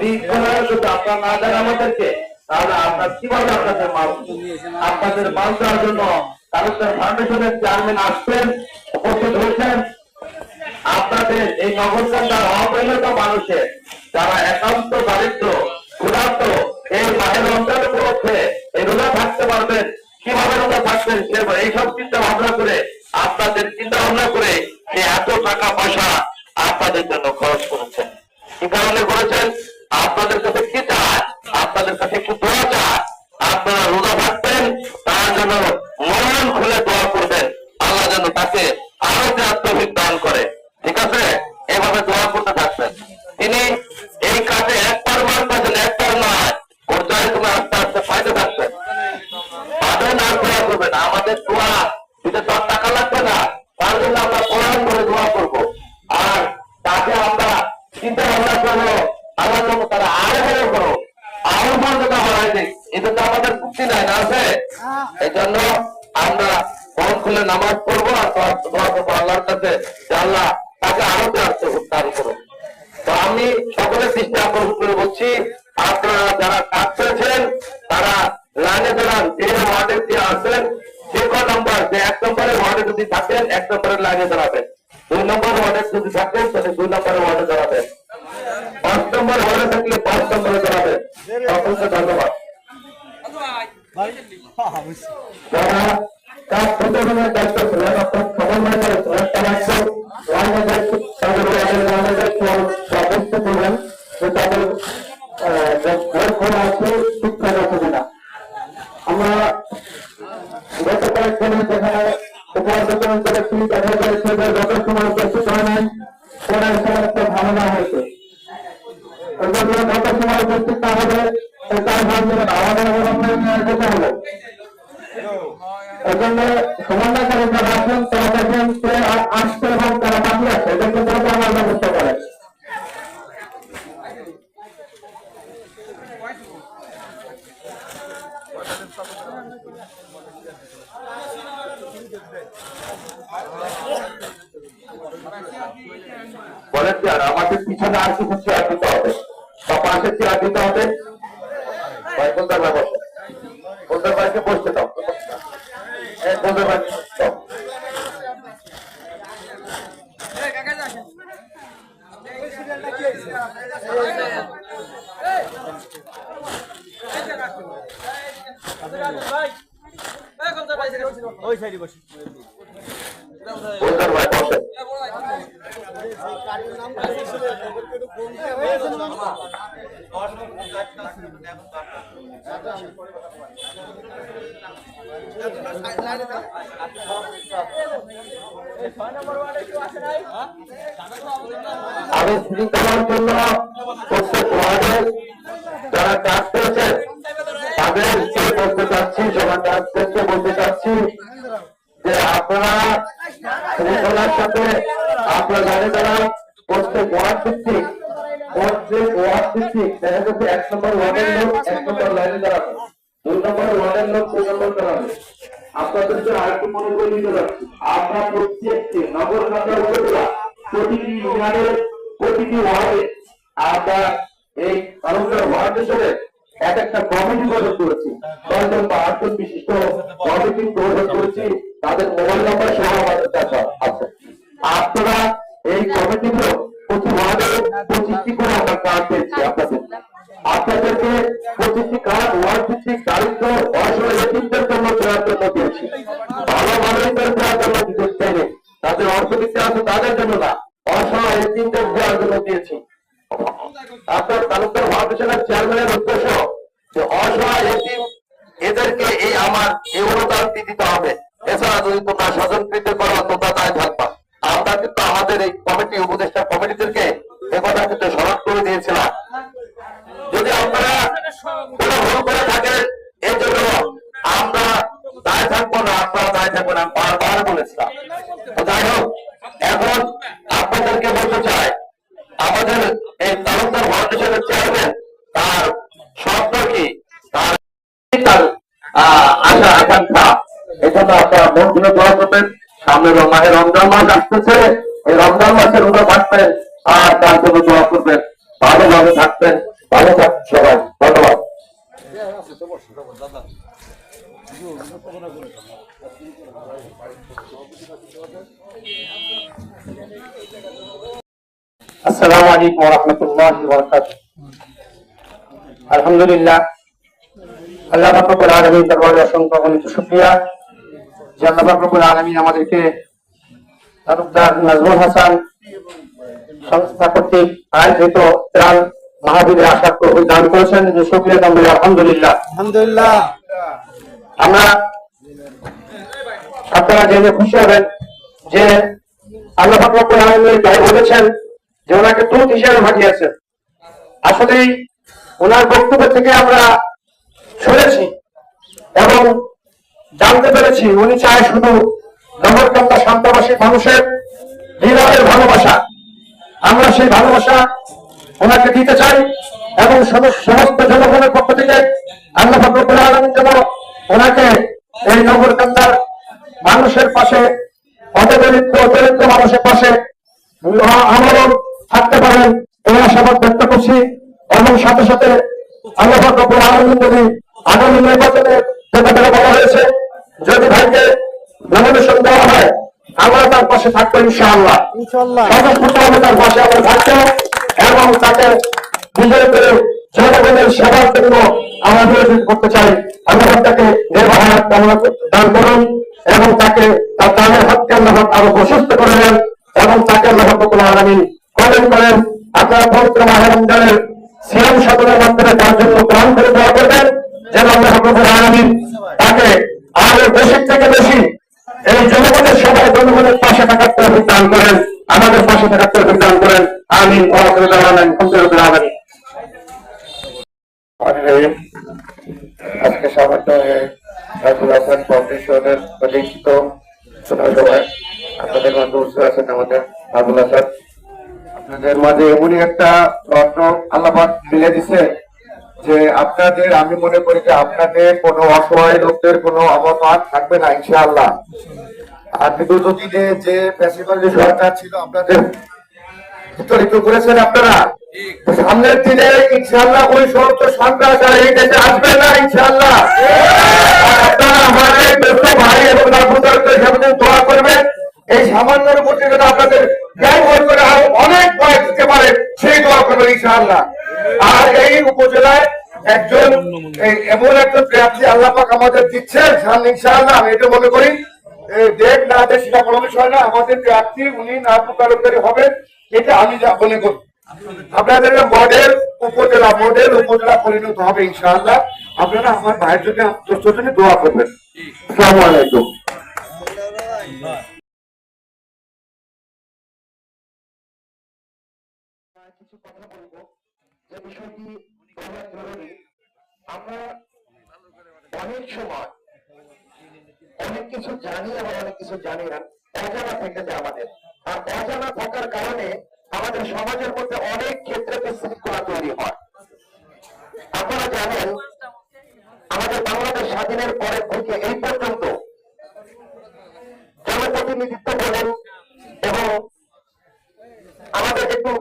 যদি আপনার না দেন আমাদেরকে, তাহলে আপনার কিভাবে আপনাদের মাল দেওয়ার জন্য তালুকদার ফাউন্ডেশনের চেয়ারম্যান আসবেন, উপস্থিত হয়েছেন। আপনাদের এই নগরকান্দার অবহেলিত মানুষের যারা একান্ত দারিদ্র ক্ষুধার্ত এই মাহের রমজানের উপলক্ষে এই রোজা থাকতে পারবেন, কিভাবে রোজা থাকবেন এইসব চিন্তা ভাবনা করে আপনাদের চিন্তা ভাবনা করে এত টাকা পয়সা আপনাদের জন্য খরচ করেছেন। কি কারণে করেছেন? আপনাদের কাছে কি চায়? আপনাদের কাছে একটু দোয়া চায়। আপনারা রোজা থাকবেন, তার জন্য মন খুলে দোয়া করবেন, আল্লাহ যেন তাকে আরো যে আত্মভিক দান করে। ঠিক আছে, এভাবে দোয়া করতে থাকবেন। তিনি এই কাজে একবার মারতেছেন, একবার নয়, ওর চাই তুমি আস্তে আস্তে পাইতে থাকবেন, পাবেন আর দোয়া করবেন। আমাদের দোয়া দিতে তো টাকা লাগবে না, তার জন্য আমরা কোরআন করে দোয়া করবো, আর তাকে আমরা চিন্তা ভাবনা করবো আল্লাহ যেন তারা আরো ভালো করো, আরো মর্যাদা বাড়াই দিক। এটা তো আমাদের চুক্তি নাই না আছে। এই জন্য আমরা মন খুলে নামাজ পড়বো আর দোয়া করবো আল্লাহর কাছে যে আল্লাহ তাকে আরো দান করো। তো আমি সকলের দৃষ্টি আকর্ষণ করে বলছি, আপনারা যারা কাজ করেছেন তারা লাইনে দাঁড়ান। যে ওয়ার্ডে যে আছেন, যে ক নম্বর, যে 1 নম্বরের ওয়ার্ডে যদি থাকেন 1 নম্বরের লাইনে দাঁড়াবেন, 2 নম্বর ওয়ার্ডে যদি থাকেন তাহলে 2 নম্বরের ওয়ার্ডে দাঁড়াবেন, 5 নম্বর ওয়ার্ডে থাকলে 5 নম্বরে দাঁড়াবেন। সকলকে ধন্যবাদ। যারা কাজ প্রতিদিনের দায়িত্ব ছিলেন, অর্থাৎ সমন্বয় করেছিলেন, তারা একদম লাইনে দায়িত্ব তাদের সদস্য করবেন যে তাদের ঘর খোলা আছে, শিক্ষা আছে কিনা। আমরা গত কয়েকদিনে যেখানে উপহার করেছি দেখা যাচ্ছে যে যত সময় উপস্থিত হয় নাই, পরে একটা ঝামেলা হয়েছে। যত সময় উপস্থিত না হবে তার ভাব দেবেন, আমাদের অবলম্বনে নিয়ে যেতে হবে। এই জন্য সমন্বয়কারী যারা আছেন তারা দেখেন আসছে এবং তারা বাকি আছে, এদেরকে দ্রুত আমার ব্যবস্থা করেন। বলেন স্যার, আমাদের পিছনে আর কিছু চেয়ার দিতে হবে বা পাশে চেয়ার দিতে হবে। কোনটার ব্যবস্থা, কোনটার বাড়িতে বসতে দাও, কোনটার বাড়িতে দাও। ওই সাইডে বসে কোনটার বাড়ি বসে আমি শৃঙ্খলার জন্য প্রত্যেক ওয়ার্ডে যারা কাজ করেছেন তাদেরকে বলতে চাচ্ছি, সবার কাজকে বলতে চাচ্ছি যে আপনারা শৃঙ্খলার সাথে আপনার গাড়ি দ্বারা প্রত্যেক ওয়ার্ড ভিত্তিক দেখা যাচ্ছে 1 নম্বর ওয়ার্ডের লোক 1 নম্বর লাইনে দাঁড়াবে, 2 নম্বর ওয়ার্ডের লোক 2 নম্বর দাঁড়াবে। আপনাদেরকে আরেকটু মনে করে দিতে যাচ্ছি, আমরা প্রত্যেকটি নগরকান্দা উপজেলা প্রতিটি ইউনিয়নের প্রতিটি ওয়ার্ডে আমরা এই তালুকদার ওয়ার্ড হিসেবে একটা কমিটি গঠন করেছি, 10 জন বা 8 জন বিশিষ্ট কমিটি গঠন করেছি। তাদের মোবাইল নাম্বার সহ আমাদের কাছে আছে। আপনারা এই কমিটিগুলো প্রতি ওয়ার্ডে 25টি করে আমরা কার্ড পেয়েছি। আপনাদেরকে 25টি কার্ড ওয়ার্ড ভিত্তিক দারিদ্র অসহায় এতিমদের জন্য দেওয়ার জন্য দিয়েছি, ভালো মানুষদের দেওয়ার জন্য দিতে চাইনি, তাদের অর্থনীতি আছে তাদের জন্য না, অসহায় এতিমদের দেওয়ার জন্য দিয়েছি। আপনার তালুকদার ফাউন্ডেশনের চেয়ারম্যানের উদ্দেশ্য যে অসহায় এতিম এদেরকে এই আমার এই অনুদান দিতে হবে। এছাড়া যদি তোমরা স্বজনকৃত করো তোমরা তাই থাকবা। আমরা কিন্তু আমাদের এই কমিটি উপদেষ্টা কমিটিদেরকে এ কথা কিন্তু স্মরণ করে দিয়েছিলাম। যদি আপনারা কোনো ভুল করে থাকেন এই জন্য আমরা দায় থাকবো না, আপনারা দায় থাকবো না, বারবার বলেছিলাম। তো যাই হোক, এখন আপনাদেরকে বলতে চাই আমাদের এই তালুকদার ফাউন্ডেশনের চেয়ারম্যান তার স্বপ্ন কি, তার আশা আকাঙ্ক্ষা, এজন্য আপনারা মন খুলে দোয়া করবেন। সামনে মাহে রমজান মাস আসতেছে, এই রমজান মাসে রোজা থাকবেন আর তার জন্য দোয়া করবেন, ভালোভাবে থাকবেন, ভালো থাকুন সবাই, ধন্যবাদ। আসসালামু আলাইকুম ওয়া রাহমাতুল্লাহি ওয়া বারাকাতুহু। আলহামদুলিল্লাহ, আল্লাহ পাক রব্বুল আলামিন দরবারে অসংখ্য অগণিত শুকরিয়া যে আল্লাহ পাক রব্বুল আলামিন আমাদেরকে তালুকদার নাজমুল হাসান সংস্থা কর্তৃক আয়োজিত ত্রাণ মাহফিলে আসার তৌফিক দান করেছেন। যে শুকরিয়া দান করি আলহামদুলিল্লাহ। আলহামদুলিল্লাহ। আমরা আপনারা জেনে খুশি হবেন যে আল্লাহ পাক রব্বুল আলামিন যাই বলেছেন যে ওনাকে দূত হিসেবে পাঠিয়েছেন। আসলেই ওনার বক্তব্য থেকে আমরা শুনেছি এবং জানতে পেরেছি উনি চায় শুধু নগরকান্দা শান্তবাসী মানুষের হৃদয়ের ভালোবাসা। আমরা সেই ভালোবাসা ওনাকে দিতে চাই এবং সমস্ত জনগণের পক্ষ থেকে আল্লাহ পাক রব্বুল আলামিন যেন ওনাকে এই নগরকান্দার মানুষের পাশে, অদরিদ্র মানুষের পাশে আমরণ থাকতে পারেন এই আশাবাদ ব্যক্ত করছি। এবং সাথে সাথে আল্লাহ পাক রব্বুল আলামিন যদি আগামী নির্বাচনে যেটা বলা হয়েছে, যদি ভাইকে নমিনেশন দেওয়া হয় আমরা তার পাশে থাকবো ইনশাআল্লাহ। সর্বপ্রথম হবে তার পাশে আমরা থাকবো এবং তাকে বিজয় করে জনগণের সেবার জন্য আমরা নিয়োজিত করতে চাই। আল্লাহ তাকে নির্বাহ দান করুন এবং তাকে তার দানের হাতকে আল্লাহ আরো প্রশস্ত করে দেন এবং তাকে আল্লাহ রাব্বুল আলামিন কবুল করেন। আপনারা পবিত্র মাহে রমজানের সিয়াম সাধনের মাধ্যমে তার জন্য প্রাণ করে দোয়া করবেন যেন আল্লাহ রাব্বুল আলামিন তাকে আরো বেশি থেকে বেশি এই জনগণের সবাই জনগণের পাশে থাকার তৌফিক দান করেন, আমাদের পাশে থাকার তৌফিক দান করেন। আমিন ওয়া আখিরু দাওয়ানা আলহামদুলিল্লাহি আলামিন। আজকে সামান্য নাজমুল হাসান ফাউন্ডেশনের প্রতিষ্ঠিত সভায় আপনাদের মাঝে উপস্থিত আছেন আমাদের নাজমুল হাসান। আপনাদের মাঝে এমনই একটা রত্ন আল্লাহ পাক মিলে দিছে যে আপনাদের, আমি মনে করি যে আপনাদের কোনো অসহায় লোকদের কোনো অবদান থাকবে না ইনশাআল্লাহ। আর বিগত দিনে যে প্যাসিভালি সরকার ছিল আপনাদের বিতরিত করেছেন আপনারা, সামনের দিনে ইনশাআল্লাহ ওই সমস্ত সন্ত্রাস আর এই দেশে আসবে না ইনশাআল্লাহ। আপনারা আমাদের দেশ ভাই এবং নাগরিকদের সামনে দোয়া করবেন, এই সামান্যের মধ্যে যেন আপনাদের জ্ঞান হয়ে করে আরো অনেক ভয় দিতে পারে সেই দোয়া করবেন ইনশাআল্লাহ। আর এই উপজেলায় একজন এমন একজন প্রার্থী আল্লাহ পাক আমাদের দিচ্ছেন সামনে ইনশাআল্লাহ। আমি এটা মনে করি দেখ না দেশ সেটা কোনো বিষয় না, আমাদের প্রার্থী উনি না প্রকারকারী হবেন এটা আমি যা মনে করি। আপনাদের মডেল উপজেলা পরিণত হবে ইনশাআল্লাহ। আপনারা আমার ভাইয়ের জন্য দোস্তের জন্য দোয়া করবেন। আসসালামু আলাইকুম। কিছু কথা বলবো যে বিষয়টি অনেক জরুরি। আমরা অনেক সময় অনেক কিছু জানি আবার অনেক কিছু জানি না, অজানা থেকে যায় আমাদের। আর অজানা থাকার কারণে আমাদের সমাজের মধ্যে অনেক ক্ষেত্রে বিশৃঙ্খলা তৈরি হয়। আপনারা জানেন আমাদের বাংলাদেশ স্বাধীনের পরের থেকে এই পর্যন্ত জনপ্রতিনিধিত্ব বলেন এবং আমাদের একটু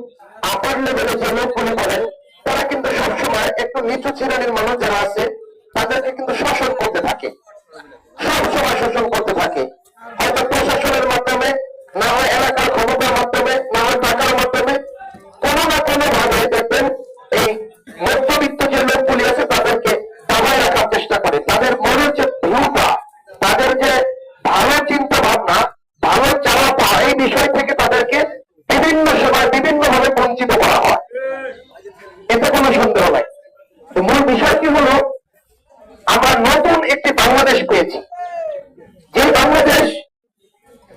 আপার লেভেলের যে লোকগুলো বলেন তারা কিন্তু সবসময় একটু নিচু শ্রেণীর মানুষ যারা আছে তাদেরকে কিন্তু শোষণ করতে থাকে, সবসময় শোষণ করতে থাকে। হয়তো প্রশাসনের মাধ্যমে, না হয় এলাকার ক্ষমতার মাধ্যমে, না হয় টাকার মাধ্যমে, কোনো না কোনো ভাবে দেখবেন এই মধ্যবিত্ত যে লোকগুলি আছে তাদেরকে দাবায় রাখার চেষ্টা করে। তাদের মনের যে ভিউটা, তাদের যে ভালো চিন্তা ভাবনা, ভালো চাওয়া পাওয়া, এই বিষয় থেকে তাদেরকে বিভিন্ন সময় বিভিন্ন ভাবে বঞ্চিত করা হয়, এতে কোনো সন্দেহ নাই। তো মূল বিষয়টি হলো আমরা নতুন একটি বাংলাদেশ পেয়েছি, যে বাংলাদেশ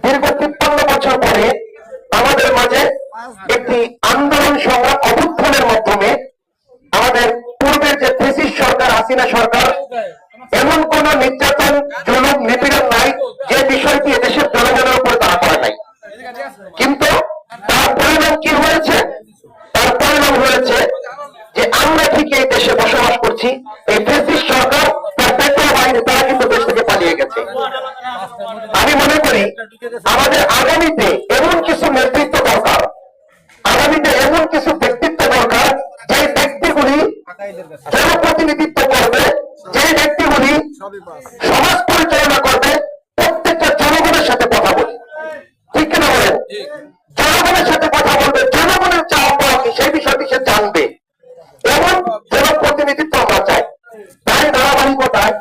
দীর্ঘ 53 বছর পরে আমাদের মাঝে একটি আন্দোলন সংগ্রাম অভ্যুত্থানের মাধ্যমে আমাদের পূর্বের যে ফ্যাসিস্ট সরকার, হাসিনা সরকার, এমন কোন নির্যাতন, জুলুম, নিপীড়ন নাই যে বিষয়টি এদেশের জনগণের উপর তারা করে নাই। কিন্তু তার পরিণাম কি হয়েছে? তার পরিণাম হয়েছে যে আমরা ঠিক এই দেশে বসবাস করছি, এই ফ্যাসিস্ট সরকার তার পেট্রোল বাহিনী তারা কিন্তু দেশ থেকে পালিয়ে গেছে। আমি মনে করি আমাদের আগামীতে এমন কিছু নেতৃত্ব দরকার, আগামীতে এমন কিছু ব্যক্তিত্ব দরকার যে ব্যক্তিগুলি জনপ্রতিনিধিত্ব করবে, যে ব্যক্তিগুলি সমাজ পরিচালনা করবে, প্রত্যেকটা জনগণের সাথে কথা বলি, ঠিক কিনা বলেন? জনগণের সাথে কথা বলবে, জনগণের চাওয়া পাওয়া কি সেই বিষয়টি সে জানবে, এমন জনপ্রতিনিধিত্ব আমরা চাই। তাই ধারাবাহিকতায়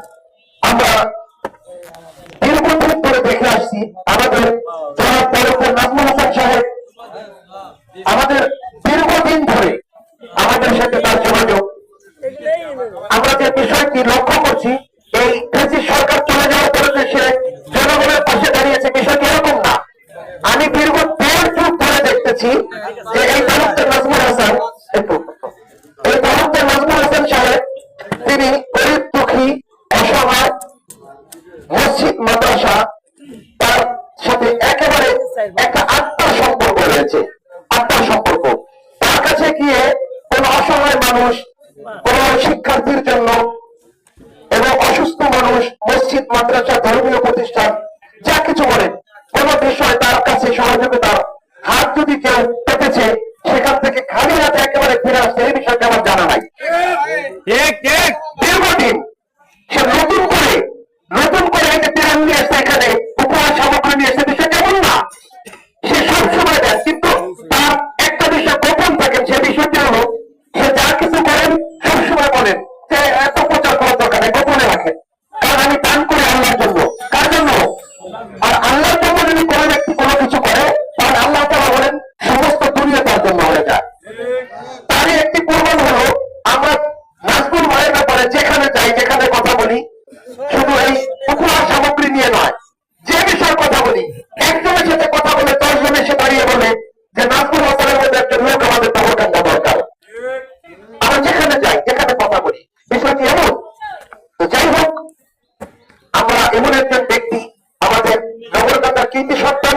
আমরা দীর্ঘদিন ধরে দেখে আসছি আমাদের জনাব ডক্টর নাজমুল হাসান সাহেব আমাদের দীর্ঘদিন ধরে আমাদের সাথে তার যোগাযোগ। আমরা যে বিষয়টি লক্ষ্য করছি, এই কৃষি সরকার চলে যাওয়ার পরে যে সে জনগণের পাশে দাঁড়িয়েছে, বিষয়টি এরকম না। আমি দীর্ঘ 1.5 যুগ ধরে দেখতেছি যে এই ডক্টর নাজমুল হাসান সাহেব তিনি গরিব দুঃখী অসহায় মসজিদ মাদ্রাসা তার সাথে একেবারে একটা আত্মার সম্পর্ক রয়েছে, আত্মার সম্পর্ক। তার কাছে গিয়ে কোন অসহায় মানুষ, কোন শিক্ষার্থীর জন্য এবং অসুস্থ মানুষ, মসজিদ মাদ্রাসা ধর্মীয় প্রতিষ্ঠান যা কিছু বলেন, কোন বিষয় তার কাছে সহযোগিতার হাত যদি কেউ পেতেছে, সেখান থেকে খালি হাতে একেবারে ফিরে আসছে এই বিষয়টা আমার জানা নাই। দীর্ঘদিন সে নতুন করে এই যে ত্রাণ নিয়ে এসে এখানে উপহার সামগ্রী নিয়ে এসে, বিষয় কেমন না, সে সবসময় দেন, কিন্তু তার একটা বিষয় গোপন থাকেন। সে বিষয়টি হলো সে যা কিছু করেন সবসময় বলেন যে এত প্রচার করার দরকার নেই, গোপনে রাখেন, কারণ আমি দান করি আল্লাহর জন্য। কার জন্য? আর আল্লাহর জন্য যদি কোনো ব্যক্তি কোনো কিছু করে, তাহলে আল্লাহ তাআলা বলেন সমস্ত দুনিয়া তার জন্য হয়ে যায়। তারই একটি প্রমাণ হলো আমরা নাজমুল ভাইয়ের ব্যাপারে যেখানে যাই, যেখানে কথা বলি, শুধু এই উপহার সামগ্রী নিয়ে নয়, যে বিষয়ে কথা বলি, একজনের সাথে কথা বলে 10 জন এসে দাঁড়িয়ে বলে যে নাজমুল হাসানের মধ্যে একজন লোক আমাদের নগরকান্দা দরকার। আমরা যেখানে যাই, যেখানে কথা বলি, বিষয়টি এমন। তো যাই হোক, আমরা এমন একজন ব্যক্তি, আমাদের নগরকান্দার কৃতি সন্তান,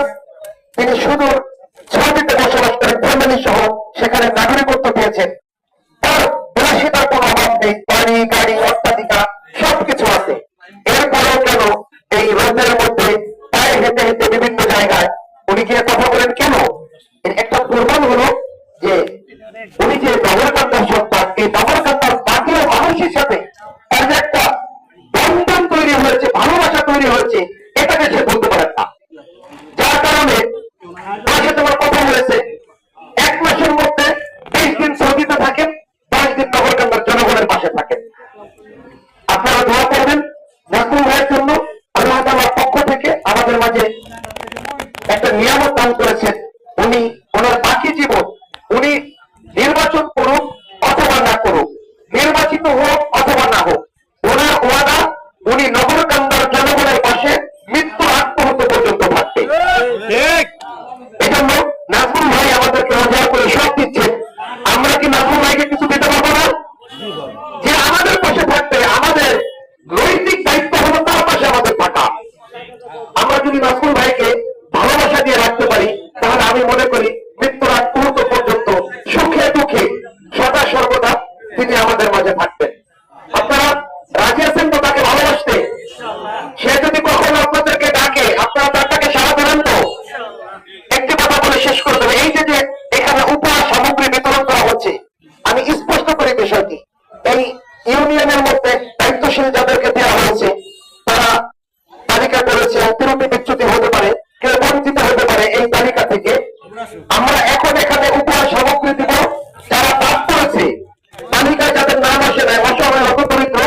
তিনি সুদূর সৌদিতে বসবাস করেন, ফ্যামিলি সহ সেখানে নাগরিকত্ব পেয়েছেন। তার বিলাসিতার কোনো অভাব নেই, বাড়ি গাড়ি অট্টালিকা সবকিছু আছে। এরপরেও কেন এই রোদের মধ্যে পায়ে হেঁটে হেঁটে বিভিন্ন জায়গায় উনি গিয়ে কথা বলেন কেন? এর একটা প্রমাণ হলো যে উনি যে নগরকান্দার সন্তান, এই নগরকান্দার বাকি মানুষের সাথে তার যে একটা বন্ধন তৈরি হয়েছে, ভালোবাসা তৈরি হয়েছে, এটাকে সে বলতে পারেন না। যার কারণে তার সাথে আমার কথা হয়েছে, 1 মাসের মধ্যে 20 দিন সৌদিতে থাকেন, 10 দিন নগরকান্দার জনগণের পাশে থাকেন। আপনারা দোয়া করবেন নাজমুল ভাইয়ের জন্য। আল্লাহ তাআলার পক্ষ থেকে আমাদের মাঝে একটা নিয়ামত দান করেছেন। উনি ওনার বাকি জীবন, উনি নির্বাচন করুক অথবা না করুক, নির্বাচিত হোক অথবা না হোক, ওনার ওয়াদা উনি নগরকান্দার জনগণের পাশে মৃত্যু আগ মুহূর্ত পর্যন্ত থাকবে। এজন্য নাজমুল ভাই আমাদেরকে রোজা করে সব দিচ্ছেন। আমরা কি নাজমুল ভাইকে কিছু দিতে পারবো না? যে আমাদের পাশে থাকবে, আমাদের নৈতিক দায়িত্ব হলো তার পাশে আমাদের থাকা। আমরা যদি নাজমুল ভাইকে ভালোবাসা দিয়ে রাখতে পারি, তাহলে আমি মনে করি মৃত্যুর আগ মুহূর্ত পর্যন্ত সুখে দুঃখে সদা সর্বদা তিনি আমাদের মাঝে থাকবেন। আপনারা রাজি আছেন তো তাকে ভালোবাসতে? সে যদি কখনো আপনাদেরকে ডাকে, আপনারা তাকে সাড়া দেবেন তো? একটি কথা বলে শেষ করে দেবে, এই যে এখানে উপহার সামগ্রী বিতরণ করা হচ্ছে, আমি স্পষ্ট করি বিষয়টি। এই ইউনিয়নের মধ্যে দায়িত্বশীল যাদেরকে দেওয়া হয়েছে, তারা তালিকা করেছে, ত্রুটি বিচ্যুতি হতে পারে, কেউ বঞ্চিত হতে পারে এই তালিকা থেকে। আমরা এখন এখানে উপহার সামগ্রী দিব, যারা বাদ করেছে, তালিকায় যাদের নাম আসে নাই, অসহায় হতদরিদ্র,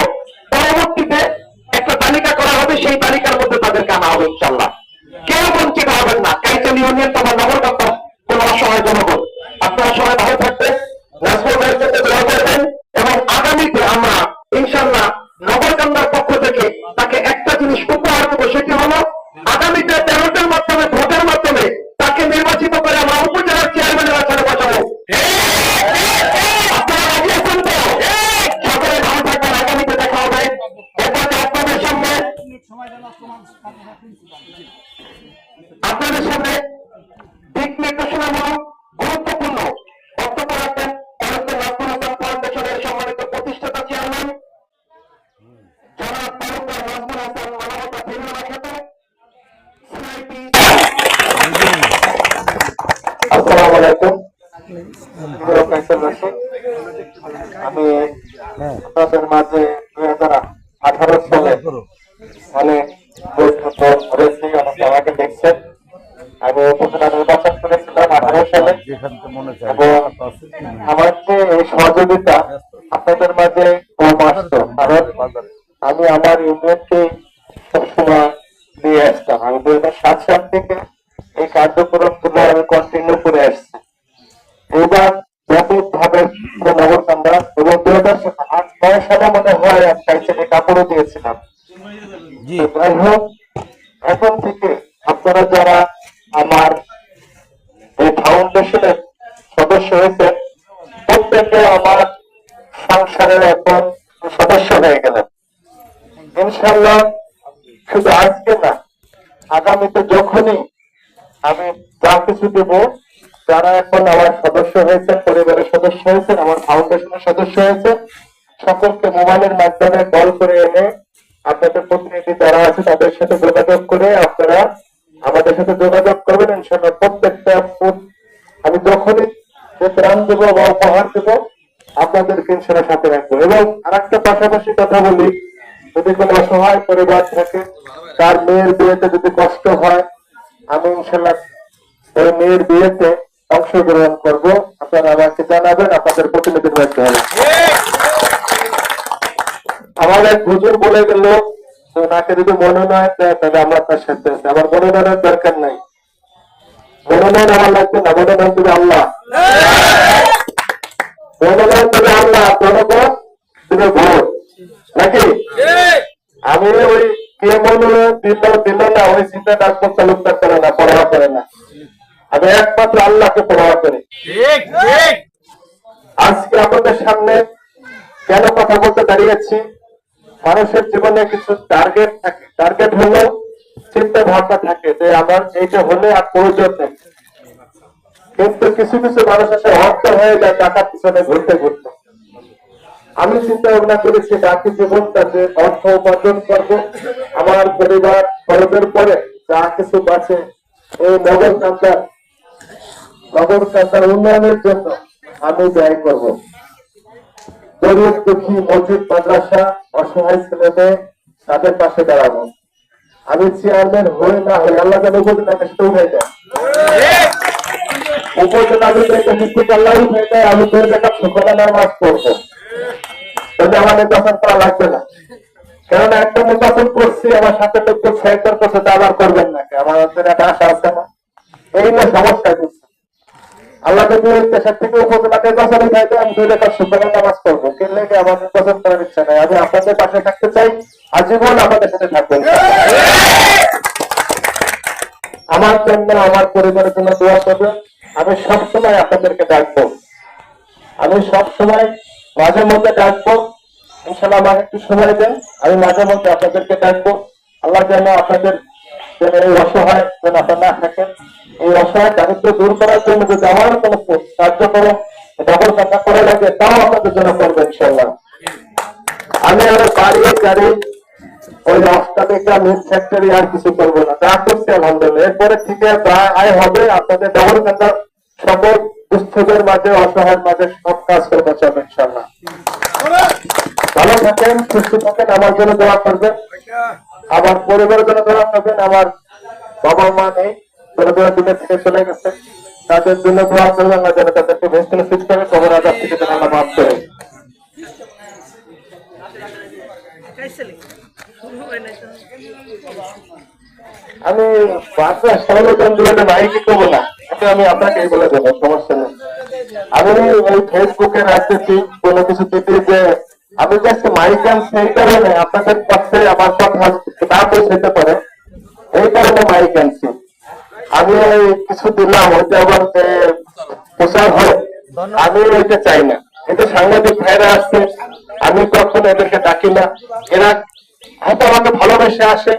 পরবর্তীতে একটা তালিকা করা হবে, সেই তালিকার মধ্যে তাদেরকে আনা হবে ইনশাল্লাহ। কেউ বঞ্চিত হবেন না, কাইচাল ইউনিয়ন তথা নগরকান্দা কোন অসহায় জনগণ। আপনারা সবাই ভালো থাকবেন, নাজমুল ভাইয়ের সাথে দোয়া করবেন, এবং আগামীতে আমরা ইনশাল্লাহ নগরকান্দার পক্ষ থেকে তাকে একটা জিনিস উপহার দেবো, সেটি হলো আগামীতে ব্যালটের মাধ্যমে, ভোটের মাধ্যমে তাকে নির্বাচিত করে আমরা উপজেলার চেয়ারম্যানের আসনে বসাবো। আপনারা রাজি আছেন তো? সকলে ভালো থাকবেন, আগামীতে দেখা হবে। এরপর আপনাদের সামনে দিক নির্দেশনামূলক গুরুত্বপূর্ণ বক্তব্য রাখবেন ডক্টর নাজমুল হাসান ফাউন্ডেশনের সম্মানিত প্রতিষ্ঠাতা চেয়ারম্যান জনাব ডক্টর নাজমুল হাসান, মানবতা ফিল্ম খ্যাত সিআইপি। আসসালামু আলাইকুম। আমি আপনাদের মাঝে 2018 সালে অনেক বৈঠক করেছি, অনেকে আমাকে দেখছেন। আমি উপজেলা নির্বাচন করেছিলাম 18 সালে এবং আমার যে এই সহযোগিতা আপনাদের মাঝে কম আসতো, কারণ আমি আমার ইউনিয়নকে সবসময় দিয়ে আসতাম। আমি 2007 সাল থেকে এই কার্যক্রম গুলো আমি কন্টিনিউ করে আসছি। এইবার ব্যাপকভাবে নগরকান্দা এবং 2008-9 সালে মনে হয় এক সাইকেলে কাপড়ও দিয়েছিলাম। তো যাই হোক, এখন থেকে আপনারা যারা আমার এই ফাউন্ডেশনের সদস্য হয়েছেন, প্রত্যেকে আমার সংসারের এখন সদস্য হয়ে গেলেন ইনশাল্লাহ। শুধু আজকে না, আগামীতে যখনই আমি যা কিছু দেব, যারা এখন আমার সদস্য হয়েছেন, পরিবারের সদস্য হয়েছেন, আমার ফাউন্ডেশনের সদস্য হয়েছেন, সকলকে মোবাইলের মাধ্যমে কল করে এনে আপনাদের প্রতিনিধি যারা আছে তাদের সাথে যোগাযোগ করে আপনারা আমাদের সাথে যোগাযোগ করবেন। ইনশাল্লাহ প্রত্যেকটা আমি যখনই যে ত্রাণ দেবো বা উপহার দেবো আপনাদেরকে ইনশাল্লাহ সাথে রাখবো। এবং আর একটা পাশাপাশি কথা বলি, যদি কোনো অসহায় পরিবার থাকে, তার মেয়ের বিয়েতে যদি কষ্ট হয়, আমি ইনশাল্লাহ ওই মেয়ের বিয়েতে অংশগ্রহণ করবো। আপনারা আমাকে জানাবেন আপনাদের প্রতিনিধির মাধ্যমে। আমার এক হুজুর বলে গেল, ওনাকে যদি মনোনয়ন দেয় তাহলে আমরা তার সাথে আছি। আমার মনোনয়নের দরকার নাই, মনোনয়ন আমার লাগবে না, মনোনয়ন দেবে আল্লাহ, মনোনয়ন দেবে আল্লাহ, জনগণ দেবে ভোট, নাকি? আমি ওই কে মনোনয়ন দিল না ওই চিন্তা ডাক্তার তালুকদার করে না, পড়াশোনা করে না, আমি একমাত্র আল্লাহকে পড়াশোনা করি। আজকে আপনাদের সামনে কেন কথা বলতে দাঁড়িয়েছি, মানুষের জীবনে কিছু টার্গেট থাকে, টার্গেট হলো চিন্তা ভাবনা থাকে যে আমার এইটা হলে আর প্রয়োজন নেই, কিন্তু কিছু কিছু মানুষ এসে অর্থ হয়ে যায় টাকার পিছনে ঘুরতে ঘুরতে। আমি চিন্তা ভাবনা করেছি বাকি জীবনটা যে অর্থ উপার্জন করবো, আমার পরিবার খরচের পরে যা কিছু বাঁচে এই নগরকান্দার উন্নয়নের জন্য আমি ব্যয় করবো। গরিব দুঃখী, মসজিদ, মাদ্রাসা, অসহায় ছেলে মেয়ে, তাদের পাশে দাঁড়াবো। আমি চেয়ারম্যান হই না হই, আল্লাহ যেন উপজেলাকে সেটা উঠে দেয়, উপজেলা যদি একটা মিষ্টি আল্লাহ উঠে দেয়, আমি তোর দেখা শুক্রবার মাস করবো, তাহলে আমার নির্বাচন করা লাগবে না। কেননা একটা নির্বাচন করছি, আমার সাথে লোক সেক্টর করছে, তা আবার করবেন না, আমার একটা আশা আছে না, এই না সমস্যা করছে। আল্লাহ যদি দেশের থেকে উপজেলা নির্বাচন উঠাই দেয়, আমি 2 রেখা শুক্রবার নামাজ করবো, কিনলে আমার নির্বাচন করার ইচ্ছা নাই। আমি আপনাদের পাশে থাকতে চাই, আজীবন আপনাদের সাথে থাকবেন। আমার জন্য, আমার পরিবারের জন্য দোয়া করবেন। আমি সবসময় আপনাদেরকে ডাকবো, আমি সবসময় মাঝে মধ্যে ডাকবো, ইনশাল্লাহ আমাকে একটু সময় দেন, আমি মাঝে মধ্যে আপনাদেরকে ডাকবো। আল্লাহ যেন আপনাদের এই অসহায় যেন আপনার না থাকেন, এই অসহায় দারিদ্র দূর করার জন্য যদি আমার কোনো কার্যক্রম নগরকান্দা করে লাগে, তাও আপনাদের জন্য করবো ইনশাল্লাহ। আমি আরো বাড়িয়ে গাড়ি ওই রাস্তা থেকে মিড ফ্যাক্টরি আর কিছু করবো না, যা করছি আলহামদুলিল্লাহ। এরপরে থেকে যা আয় হবে আপনাদের নগরকান্দার সকল দুস্থদের মাঝে, অসহায়ের মাঝে সব কাজ করে বাঁচাবে ইনশাল্লাহ। ভালো থাকেন, সুস্থ থাকেন, আমার জন্য দোয়া করবেন, আমার পরিবারের জন্য দোয়া করবেন। আমার বাবা মা নেই, দুনিয়া থেকে চলে গেছে, তাদের জন্য দোয়া করবেন, আল্লাহ যেন তাদেরকে বেহেশত নসিব করে, কবর আযাব থেকে যেন আল্লাহ মাফ করে। আমি বাচ্চা সমালোচন দিলে মাইকে করবো না, এটা আমি আপনাকে বলে দেবো, সমস্যা নেই। আমি ওই ফেসবুকে রাখতেছি কোনো কিছু দিতে যে আমি যে আজকে মাইক আনছি, এই কারণে আপনাদের কাছে আমার কথা না পৌঁছাতে পারে, এই কারণে মাইক আনছি। আমি ওই কিছু দিলাম, ওইটা আবার প্রচার হয়, আমি ওইটা চাই না। কিন্তু সাংবাদিক ভাইরা আসছে, আমি কখনো এদেরকে ডাকি না, এরা হয়তো আমাকে ভালোবেসে আসে,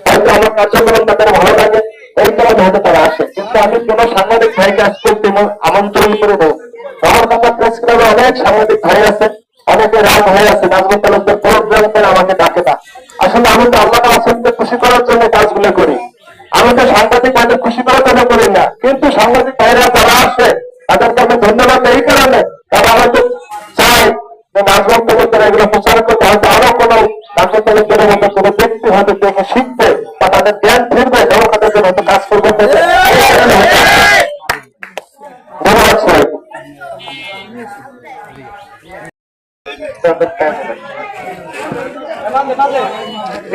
হয়তো আমার কার্যক্রম তাদের ভালো লাগে, এই কারণে হয়তো তারা আসে। কিন্তু আমি কোন সাংবাদিক ভাইকে আজ পর্যন্ত আমন্ত্রণ করে দেবো। আমার কথা প্রেস ক্লাবে অনেক সাংবাদিক ভাই আছে, অনেকে রাগ হয়ে আছে, নাজমুল তালুকদার প্রোগ্রাম করে আমাকে ডাকে না। আসলে আমি তো আল্লাহ রাসূলকে খুশি করার জন্য কাজগুলো করি, আমি তো সাংবাদিক ভাইদের খুশি করার জন্য করি না। কিন্তু সাংবাদিক ভাইরা যারা আসে তাদেরকে আমি ধন্যবাদ এই কারণে, তারা আমাকে বক্তব্য তারা এগুলো প্রচার করতে হয়তো আরো কোনো রাজনৈতিক দলের মতো কোনো ব্যক্তি হয়তো দেখে শিখবে বা তাদের জ্ঞান ফিরবে, জনগণের জন্য হয়তো কাজ করবে। ধন্যবাদ স্যার।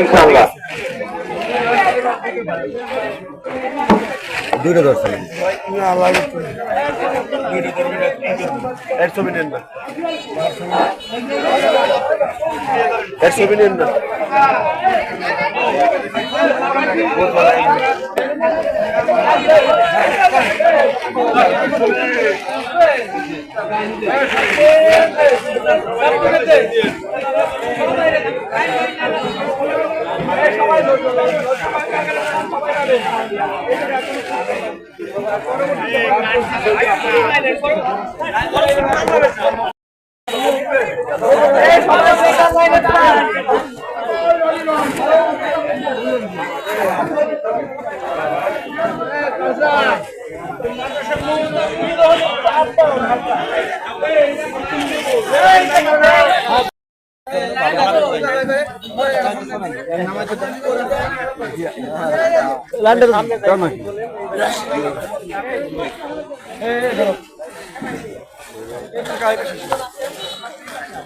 ইনশাআল্লাহ দুইটা দর্শন না লাগে একশো মিনিট না 100 মিনিট না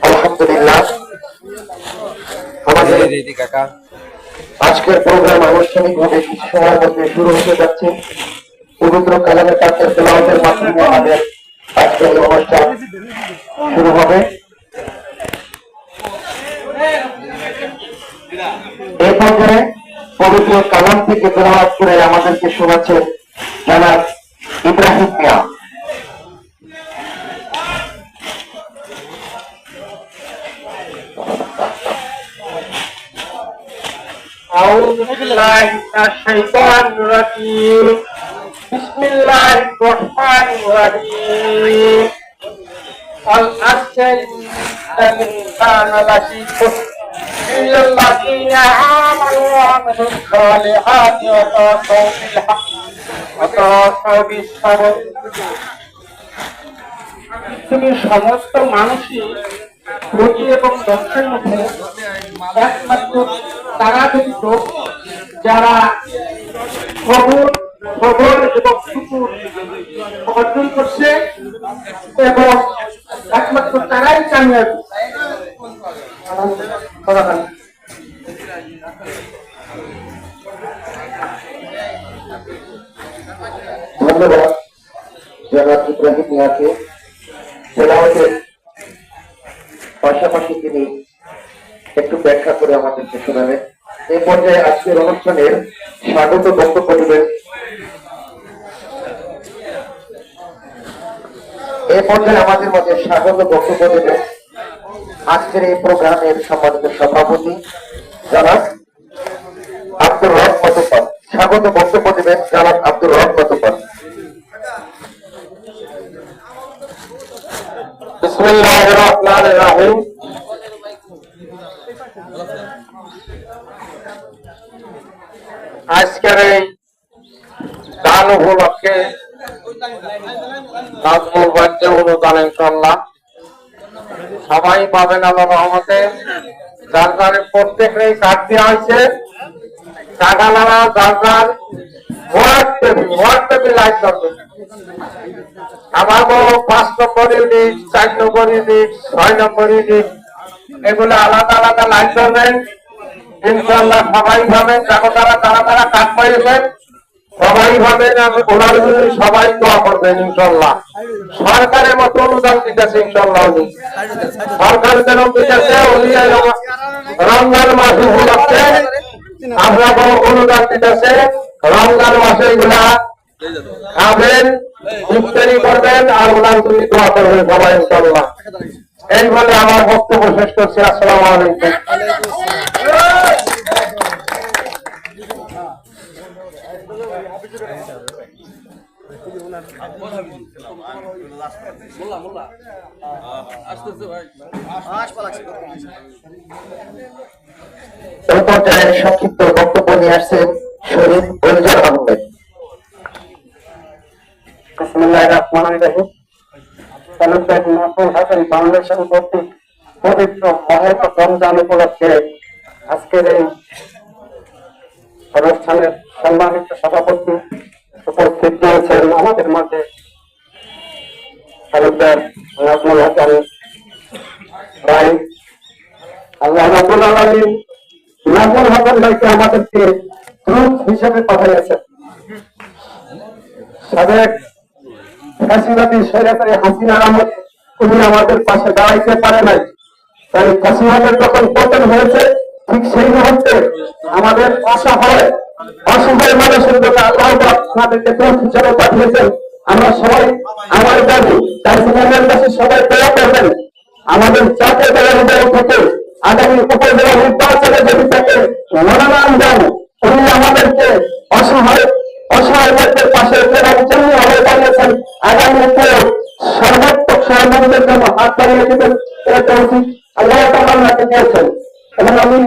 আলহামদুলিল্লাহ আমাদের আজকের প্রোগ্রাম আনুষ্ঠানিকভাবে কিছু সময়ের মধ্যে শুরু হতে যাচ্ছে। পবিত্র কালামের পাঠের তেলাওয়াতের মাধ্যমে আমাদের আজকের এই অনুষ্ঠান শুরু হবে। এই পর্যায়ে পবিত্র কালাম থেকে তেলাওয়াত করে আমাদেরকে শোনাচ্ছেন জনাব ইব্রাহিম মিয়া। أعوذ بالله من الشيطان الرجيم بسم الله الرحمن الرحيم والعصر إن الإنسان لفي خسر إلا الذين آمنوا وعملوا الصالحات وتواصوا بالحق وتواصوا بالصبر তুমি সমস্ত মানুষই রোগী এবং দক্ষের মধ্যে একমাত্র তারা ব্যতীত যারা খবর এবং শুকুর অর্জন করছে এবং একমাত্র তারাই কামিয়াবি। ধন্যবাদ জনাব ইব্রাহিম মিয়াকে। তেলাওয়াতের পাশাপাশি তিনি একটু ব্যাখ্যা করে আমাদেরকে শোনাবেন। এই পর্যায়ে আজকের অনুষ্ঠানের স্বাগত বক্তব্য দেবেন আমাদের মধ্যে স্বাগত বক্তব্য দেবেন আজকের এই প্রোগ্রামের সম্মানিত সভাপতি জনাব আব্দুর রব মাতুব্বর। স্বাগত বক্তব্য দেবেন জনাব আব্দুর রব মাতুব্বর। বিসমিল্লাহির রহমানির রহিম। আজকের এই দান উপলক্ষে নাজমুল বাচ্চা অনুদান ইনশাআল্লাহ সবাই পাবেন আল্লাহ রহমতে। যার যার প্রত্যেকেই কার্ড দেওয়া হয়েছে, টাকালারা যার যার হোয়াটসঅ্যাপে লাইভ করবে। আমার বড় 5 নম্বর ইউনিট, 4 নম্বর ইউনিট, 6 নম্বর ইউনিট এগুলো আলাদা আলাদা লাইভ করবেন ইনশাআল্লাহ। সবাই পাবেন, যারা তারা কাজ পাইয়েছেন সবাই পাবেন। ওনার জন্য সবাই দোয়া করবেন ইনশাআল্লাহ। সরকারের মতো অনুদান দিতেছে ইনশাআল্লাহ, সরকার যেন দিতেছে উনি রমজান মাস উপলক্ষে আমরা বড় অনুদান দিতেছে। রমজান মাসে এগুলা খাবেন, ইফতারি করবেন আর ওনার জন্য দোয়া করবেন সবাই ইনশাআল্লাহ। এই বলে আমার বক্তব্য শেষ করছি। আসসালামু আলাইকুম। এই পর্যায়ে সংক্ষিপ্ত বক্তব্য নিয়ে আসছেন শরীফ গুলজার আহমেদ। বিসমিল্লাহির রহমানির রহিম। তালুকদার মাহফুজ হাসান ফাউন্ডেশন কর্তৃক পবিত্র মহৎ রমজান উপলক্ষে আজকের এই অনুষ্ঠানের সম্মানিত সভাপতি উপস্থিত রয়েছেন আমাদের মাঝে তালুকদার নাজমুল হাসান ভাই। আল্লাহ রাব্বুল আলামিন নাজমুল হাসান ভাইকে আমাদেরকে গ্রুপ হিসেবে পাঠিয়েছেন। সাবেক ফ্যাসিবাদী স্বৈরাচারী হাসিনার আমলে উনি আমাদের পাশে দাঁড়াইতে পারে নাই, তাই ফ্যাসিবাদের যখন পতন হয়েছে ঠিক সেই মুহূর্তে আমাদের অসহায় মানুষের জন্য আল্লাহ আমাদেরকে গ্রুপ হিসেবে পাঠিয়েছেন। আমরা সবাই আমার দাবি তার কাছে সবাই দোয়া করবেন আমাদের জাতীয় দলের থেকে আগামী উপজেলা নির্বাচনে যদি তাকে মনোনয়ন দেন উনি আমাদেরকে অসহায় ব্যক্তির পাশে ফেরার জন্য হয়ে দাঁড়িয়েছেন। আগামীতে সর্বাত্মক সহযোগিতার জন্য হাত বাড়িয়ে দিবেন, এটা উচিত আল্লাহ তাআলাকে দিয়েছেন। এবং আমি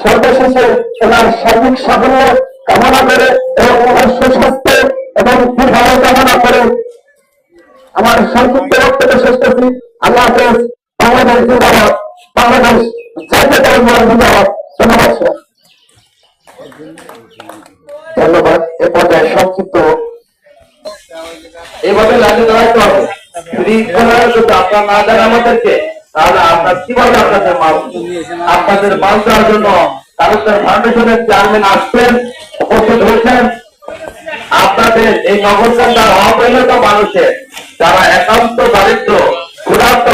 সর্বশেষে ওনার সার্বিক সাফল্য কামনা করে এবং ওনার সুস্বাস্থ্য এবং দীর্ঘায়ু কামনা করে আমার সংক্ষিপ্ত বক্তব্য শেষ করছি। আল্লাহ হাফেজ। বাংলাদেশ জিন্দাবাদ, বাংলাদেশ জাতীয় দল জিন্দাবাদ। ধন্যবাদ। ধন্যবাদ। এ পর্যায়ে সংক্ষিপ্ত এইভাবে লাঠি দাঁড়াইতে হবে। যদি আপনার না দেন আমাদেরকে, তাহলে আপনার কিভাবে আপনাদের মাল দেওয়ার জন্য তালুকদার ফাউন্ডেশনের চেয়ারম্যান আসবেন, উপস্থিত হয়েছেন। আপনাদের এই নগরকান্দার অপরিণত মানুষের যারা একান্ত দারিদ্র ক্ষুধার্ত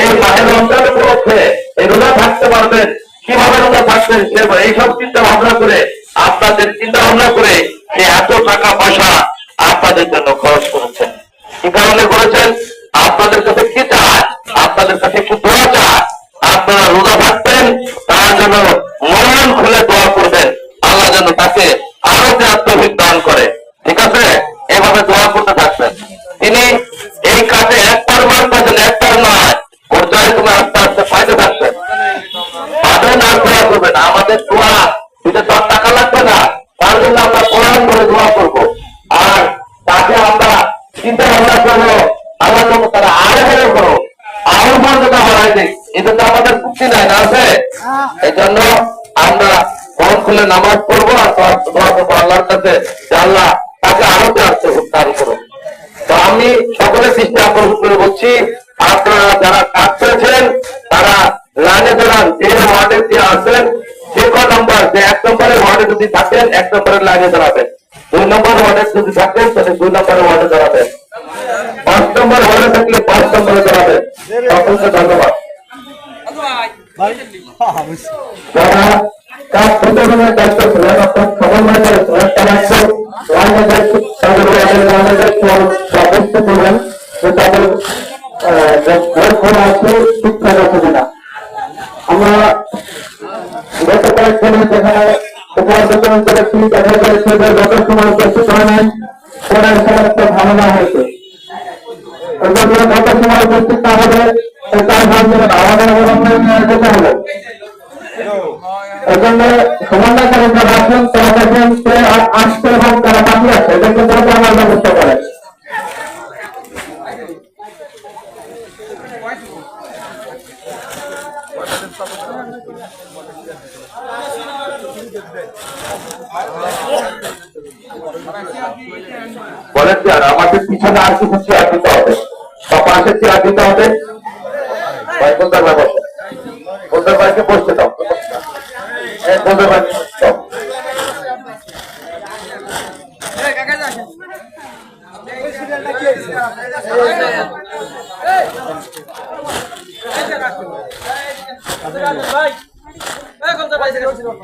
এই মাহের রমজান উপলক্ষে এই রোজা থাকতে পারবেন, কিভাবে রোজা থাকবেন এইসব চিন্তা ভাবনা করে আপনাদের চিন্তা ভাবনা করে সে এত টাকা পয়সা আপনাদের জন্য খরচ করেছেন। কি কারণে করেছেন? আপনাদের কাছে কি চায়? আপনাদের কাছে একটু দোয়া চায়। আপনারা রোজা থাকবেন, তার জন্য মন খুলে দোয়া করবেন, আল্লাহ যেন তাকে আরো আত্মবিক দান করে। ঠিক আছে? এভাবে দোয়া করতে থাকবেন। তিনি এই কাজে একবার মারতেছেন, একবার নয়, পর্যায়ে তুমি আস্তে আস্তে পাইতে থাকবেন। পাবেন আর দোয়া করবেন। আমাদের দোয়া দিতে তো টাকা লাগবে না, তার জন্য আমরা কোরআন করে দোয়া করবো। আর তাকে আমরা চিন্তা ভাবনা করবো, আল্লাহ যেন তারা আরো ভালো করো, আরো মর্যাদা বাড়াই দিক। এটা তো আমাদের মুক্তি নাই না আছে। এই জন্য আমরা মন খুলে নামাজ পড়বো আর দোয়া করবো আল্লাহর কাছে যে আল্লাহ তাকে আরো দান করো। তো আমি সকলের দৃষ্টি আকর্ষণ করে বলছি, আপনারা যারা কাজ করেছেন তারা লাইনে দাঁড়ান। যে ওয়ার্ডে যে আছেন, যে ক নম্বর, যে 1 নম্বরের ওয়ার্ডে যদি থাকেন 1 নম্বরের লাইনে দাঁড়াবেন, 2 নম্বর ওয়ার্ডে যদি থাকেন তাহলে 2 নম্বরের ওয়ার্ডে দাঁড়াবেন, 5 নম্বর ওয়ার্ডে থাকলে 5 নম্বরে দাঁড়াবেন। সকলকে ধন্যবাদ। যারা কাজ প্রতিদিনের দায়িত্ব ছিলেন, অর্থাৎ সমন্বয় করেছিলেন, তারা একটু লাইনে দায়িত্ব তাদের লাইনে দায়িত্ব ব্যবস্থা করবেন যে তাদের ঘর খোলা আছে, ঠিকঠাক আছে কিনা। আমরা গত কয়েকদিনে যেখানে উপহার বিতরণ করেছি দেখা গেছে যে যত সময় উপস্থিত হয় নাই পরের সমস্ত ঝামেলা হয়েছে। যত সময় উপস্থিত না হবে তার ভাবছেন আমাদের অবলম্বন নিয়ে যেতে হবে। এই জন্য সমন্বয় করে যারা আছেন তারা দেখেন আসছে এবং তারা বাকি আছে, এদেরকে তারা আমার ব্যবস্থা করে। বলেন যে আমাদের পিছনে আর কিছু চেয়ার দিতে হবে, বা পাশে চেয়ার দিতে হবে। ভাই বলতে পারবো, বলতে ভাইকে বসতে দাও, বলতে ভাই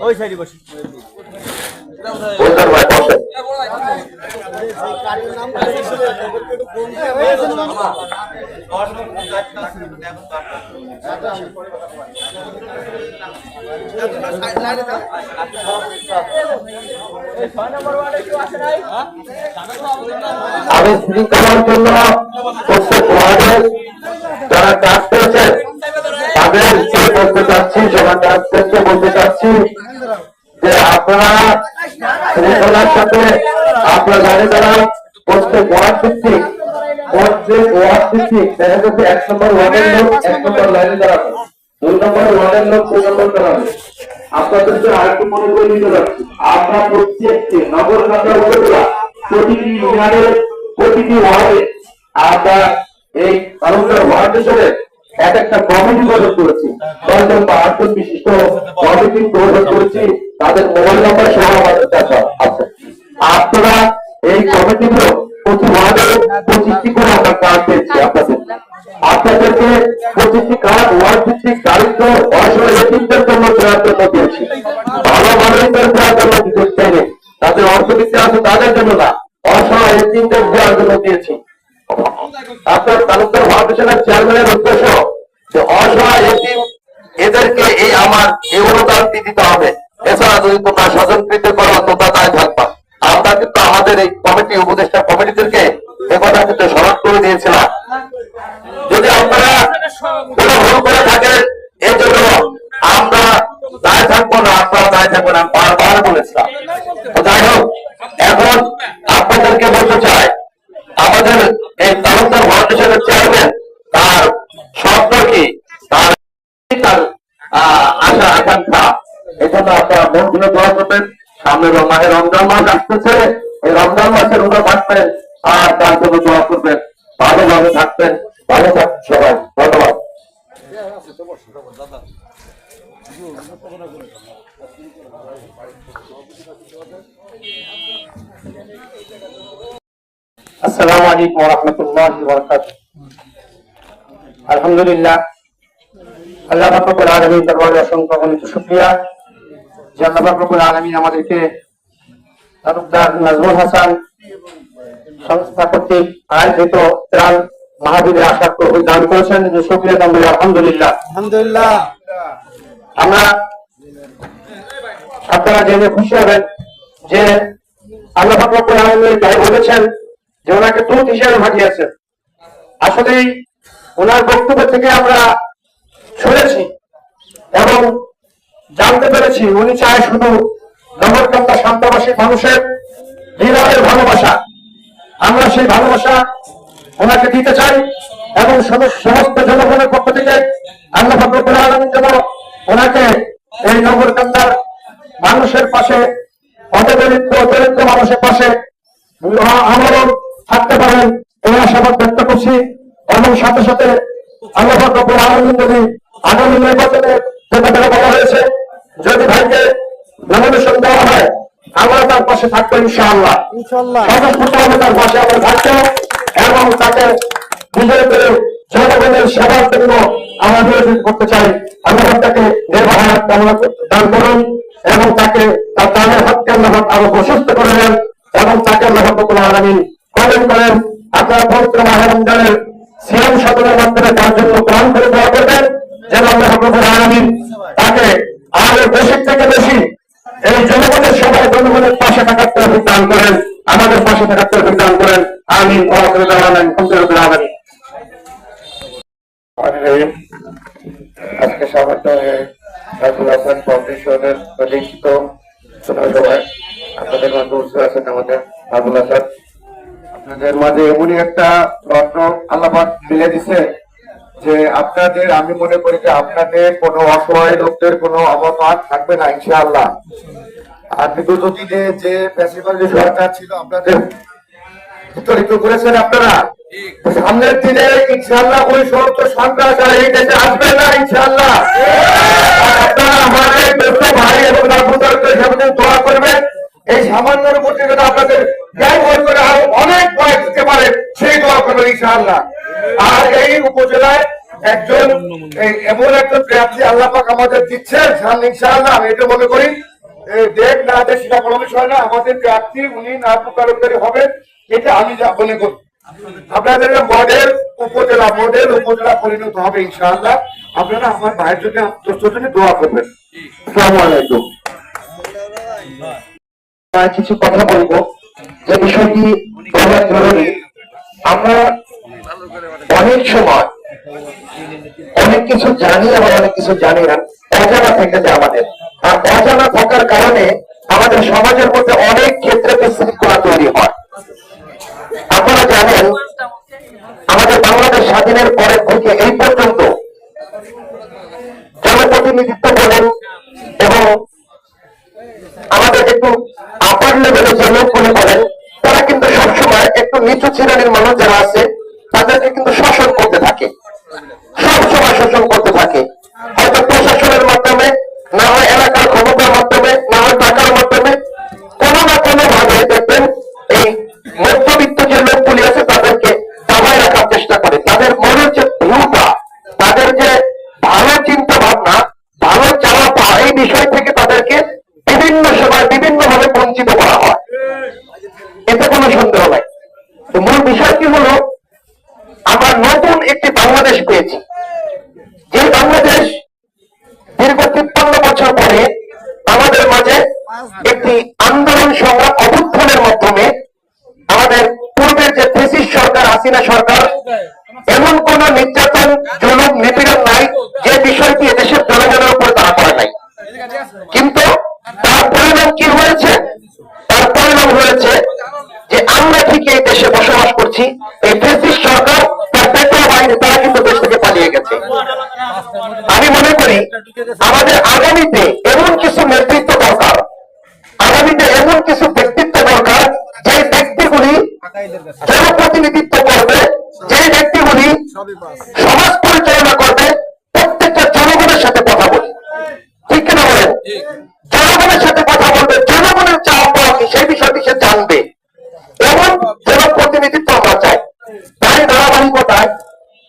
ওই সাইডে বসে বলতে ভাই বসে। আমি শৃঙ্খলার জন্য প্রত্যেক ওয়ার্ডে যারা কাজ করেছেন তাদেরকে বলতে চাচ্ছি, সমাজকে বলতে চাচ্ছি যে আপনারা শৃঙ্খলার সাথে আপনার গাড়ি দ্বারা প্রত্যেক ওয়ার্ড ভিত্তিক দেখা যাচ্ছে 1 নম্বর ওয়ার্ডের লোক 1 নম্বর লাইনে লাইনে দাঁড়াবে। 2 নম্বর ওয়ার্ডের লোক 2 নম্বর দাঁড়াবে। আপনাদেরকে আরেকটু মনে করে দিতে যাচ্ছি, আমরা প্রত্যেকটি নগর কান্দার উপজেলা প্রতিটি ইউনিয়নের প্রতিটি ওয়ার্ডে আমরা এই তালুকদার ওয়ার্ড হিসেবে এক একটা কমিটি গঠন করেছি। 10 জন বা 8 জন বিশিষ্ট কমিটি গঠন করেছি, তাদের মোবাইল নাম্বার সহ আমাদের কাছে আছে। আপনারা এই কমিটিগুলো প্রতি ওয়ার্ডে 25টি করে আমরা কার্ড পেয়েছি আপনাদেরকে 25টি কার্ড ওয়ার্ড ভিত্তিক দারিদ্র অসহায় এতিমদের জন্য দেওয়ার জন্য দিয়েছি। ভালো মানুষদের দেওয়ার জন্য দিতে চাইনি, তাদের অর্থনীতি আছে তাদের জন্য না, অসহায় এতিমদের দেওয়ার জন্য দিয়েছি। আপনার তালুকদার ওয়ার্ড চেয়ারম্যানের উদ্দেশ্য যে অসহায় এতিম এদেরকে এই আমার এই অনুদান দিতে হবে। এছাড়া যদি তোমরা স্বজনকৃত করো তোমরা তাই থাকবা। আমরা কিন্তু আমাদের এই কমিটি উপদেষ্টা কমিটিদেরকে এ কথা কিন্তু স্মরণ করে দিয়েছিলাম। যদি আপনারা কোনো ভুল করে থাকেন এই জন্য আমরা দায় থাকবো না, আপনারা দায় থাকবো না, বারবার বলেছিলাম। তো যাই হোক, এখন আপনাদেরকে বলতে চাই আমাদের এই তালুকদার ফাউন্ডেশনের চেয়ারম্যান তার স্বপ্ন কি, তার আশা আকাঙ্ক্ষা, এজন্য আপনারা মন খুলে দোয়া করবেন। সামনে মাহে রমজান মাস আসতেছে, এই রমজান মাসে রোজা থাকবেন আর তার জন্য দোয়া করবেন, ভালোভাবে থাকবেন, ভালো থাকবেন সবাই। ধন্যবাদ। আসসালামু আলাইকুম ওয়া রাহমাতুল্লাহি ওয়া বারাকাতুহু। আলহামদুলিল্লাহ, আল্লাহ পাক রব্বুল আলামিন দরবারে অসংখ্য অগণিত শুকরিয়া যে আল্লাহ পাক রব্বুল আলামিন আমাদেরকে তালুকদার নাজমুল হাসান সংস্থা কর্তৃক আয়োজিত ত্রাণ মাহফিলে আসার তৌফিক দান করেছেন। যে শুকরিয়া দান করি আলহামদুলিল্লাহ। আলহামদুলিল্লাহ। আমরা আপনারা জেনে খুশি হবেন যে আল্লাহ পাক রব্বুল আলামিন তাই বলেছেন যে ওনাকে দূত হিসেবে পাঠিয়েছেন। আসলেই ওনার বক্তব্য থেকে আমরা শুনেছি এবং জানতে পেরেছি উনি চায় শুধু নগরকান্দা শান্তবাসী মানুষের হৃদয়ের ভালোবাসা। আমরা সেই ভালোবাসা ওনাকে দিতে চাই এবং সমস্ত জনগণের পক্ষ থেকে আল্লাহ পাক রব্বুল আলামিন যেন ওনাকে এই নগরকান্দার মানুষের পাশে, দরিদ্র মানুষের পাশে আমরণ থাকতে পারেন এই আশাবাদ ব্যক্ত করছি। এবং সাথে সাথে আল্লাহ পাক রব্বুল আলামিন যদি আগামী নির্বাচনে যেটা বলা হয়েছে, যদি ভাইকে নমিনেশন দেওয়া হয় আমরা তার পাশে থাকবো ইনশাআল্লাহ। স্বতঃস্ফূর্তভাবে তার পাশে আমরা থাকবো এবং তাকে বিজয় করে জনগণের সেবার জন্য আমরা নিয়োজিত করতে চাই। আল্লাহ তাকে নির্বাহ দান করুন এবং তাকে তার দানের হাতকে আল্লাহ আরো প্রশস্ত করে দেন এবং তাকে আল্লাহ রাব্বুল আলামিন কবুল করেন। আপনারা পবিত্র মাহে রমজানের সিয়াম সাধনের মাধ্যমে তার জন্য প্রাণ করে দোয়া করবেন যেন আল্লাহ রাব্বুল আলামিন তাকে আরো বেশি থেকে বেশি এই জনগণের সবাই জনগণের পাশে থাকার তৌফিক দান করেন, আমাদের পাশে থাকার তৌফিক দান করেন। আমিন। আজকে সামান্য নাজমুল হাসান ফাউন্ডেশনের লিখিত সভায় আপনাদের মাঝে উপস্থিত আছেন আমাদের নাজমুল হাসান। আপনাদের মাঝে এমনই একটা রত্ন আল্লাহ পাক মিলে দিছে যে আপনাদের, আমি মনে করি যে আপনাদের কোনো অসহায় লোকদের কোনো অভাব আর থাকবে না ইনশাআল্লাহ। আর বিগত দিনে যে ফ্যাসিবাদী সরকার ছিল আপনাদের বিতরিত করেছেন আপনারা, সামনের দিনে ইনশাআল্লাহ ওই সমস্ত সন্ত্রাস আর এই দেশে আসবে না ইনশাআল্লাহ। আপনারা আমাদের বৃদ্ধ ভাই এবং নাগরিকদেরকে সামনে দোয়া করবেন, এই সামান্যের প্রতি যেন আপনাদের জ্ঞান বল করে আরো অনেক ভয় দিতে পারে সেই দোয়া করবেন ইনশাআল্লাহ। আর এই উপজেলায় একজন এমন একজন প্রার্থী আল্লাহ পাক আমাদের দিচ্ছেন সামনে ইনশাআল্লাহ। আমি এটা মনে করি দেখ না দেখ সেটা কোনো বিষয় না, আমাদের প্রার্থী উনি নাজমুল তালুকদারই হবেন, এটা আমি যা মনে করি। আপনাদের মডেল উপজেলা পরিণত হবে ইনশাআল্লাহ। আপনারা আমার ভাইয়ের জন্য আত্মীয় দোয়া করবেন। আসসালামু আলাইকুম। কিছু কথা বলবো যে বিষয়টি জরুরি। আমরা অনেক সময় অনেক কিছু জানি আবার অনেক কিছু জানি না, অজানা থেকে যায় আমাদের। আর অজানা থাকার কারণে আমাদের সমাজের মধ্যে অনেক ক্ষেত্রে বিশৃঙ্খলা তৈরি হয়। আপনারা জানেন আমাদের বাংলাদেশ স্বাধীনের পরের থেকে এই পর্যন্ত প্রতিনিধিত্ব করেন এবং আমাদের একটু আপার লেভেলের যে লোকগুলো করেন, তারা কিন্তু সবসময় একটু নিচু শ্রেণীর মানুষ যারা আছে তাদেরকে কিন্তু শোষণ করতে থাকে, সবসময় শোষণ করতে থাকে। হয়তো প্রশাসনের মাধ্যমে, না হয় এলাকার ক্ষমতার মাধ্যমে, না হয় টাকার মাধ্যমে, কোনো না কোনো ভাবে দেখবেন এই মধ্যবিত্ত যে লোকগুলি আছে তাদেরকে দাবায় রাখার চেষ্টা করে। তাদের মনের যে ভিউটা, তাদের যে ভালো চিন্তা ভাবনা, ভালো চাওয়া পাওয়া, এই বিষয় থেকে তাদেরকে বিভিন্ন সময় বিভিন্ন ভাবে বঞ্চিত করা হয়, এতে কোনো সন্দেহ নাই। তো মূল বিষয়টি হলো আমরা নতুন একটি বাংলাদেশ পেয়েছি, যে বাংলাদেশ দীর্ঘ 53 বছর পরে আমাদের মাঝে একটি আন্দোলন সংগ্রাম অভ্যুত্থানের মাধ্যমে আমাদের পূর্বের যে ফ্যাসিস্ট সরকার, হাসিনা সরকার, এমন কোন নির্যাতন, জুলুম, নিপীড়ন নাই যে বিষয়টি এদেশের জনগণের উপর তারা করে নাই। কিন্তু তার পরিণাম কি হয়েছে? তার পরিণাম হয়েছে যে আমরা ঠিক এই দেশে বসবাস করছি, এই ফ্যাসিস্ট সরকার তার পেট্রোল বাহিনী তারা কিন্তু দেশ থেকে পালিয়ে গেছে। আমি মনে করি আমাদের আগামীতে এমন কিছু নেতৃত্ব দরকার, আগামীতে এমন কিছু ব্যক্তিত্ব দরকার, যে ব্যক্তিগুলি জনপ্রতিনিধিত্ব করবে, যে ব্যক্তিগুলি সমাজ পরিচালনা করবে, প্রত্যেকটা জনগণের সাথে কথা বলি, ঠিক কিনা বলেন? জনগণের সাথে কথা বলবে, জনগণের চাওয়া পাওয়া কি সেই বিষয়টি সে জানবে, এমন জনপ্রতিনিধিত্ব আমরা চাই। তাই ধারাবাহিকতায়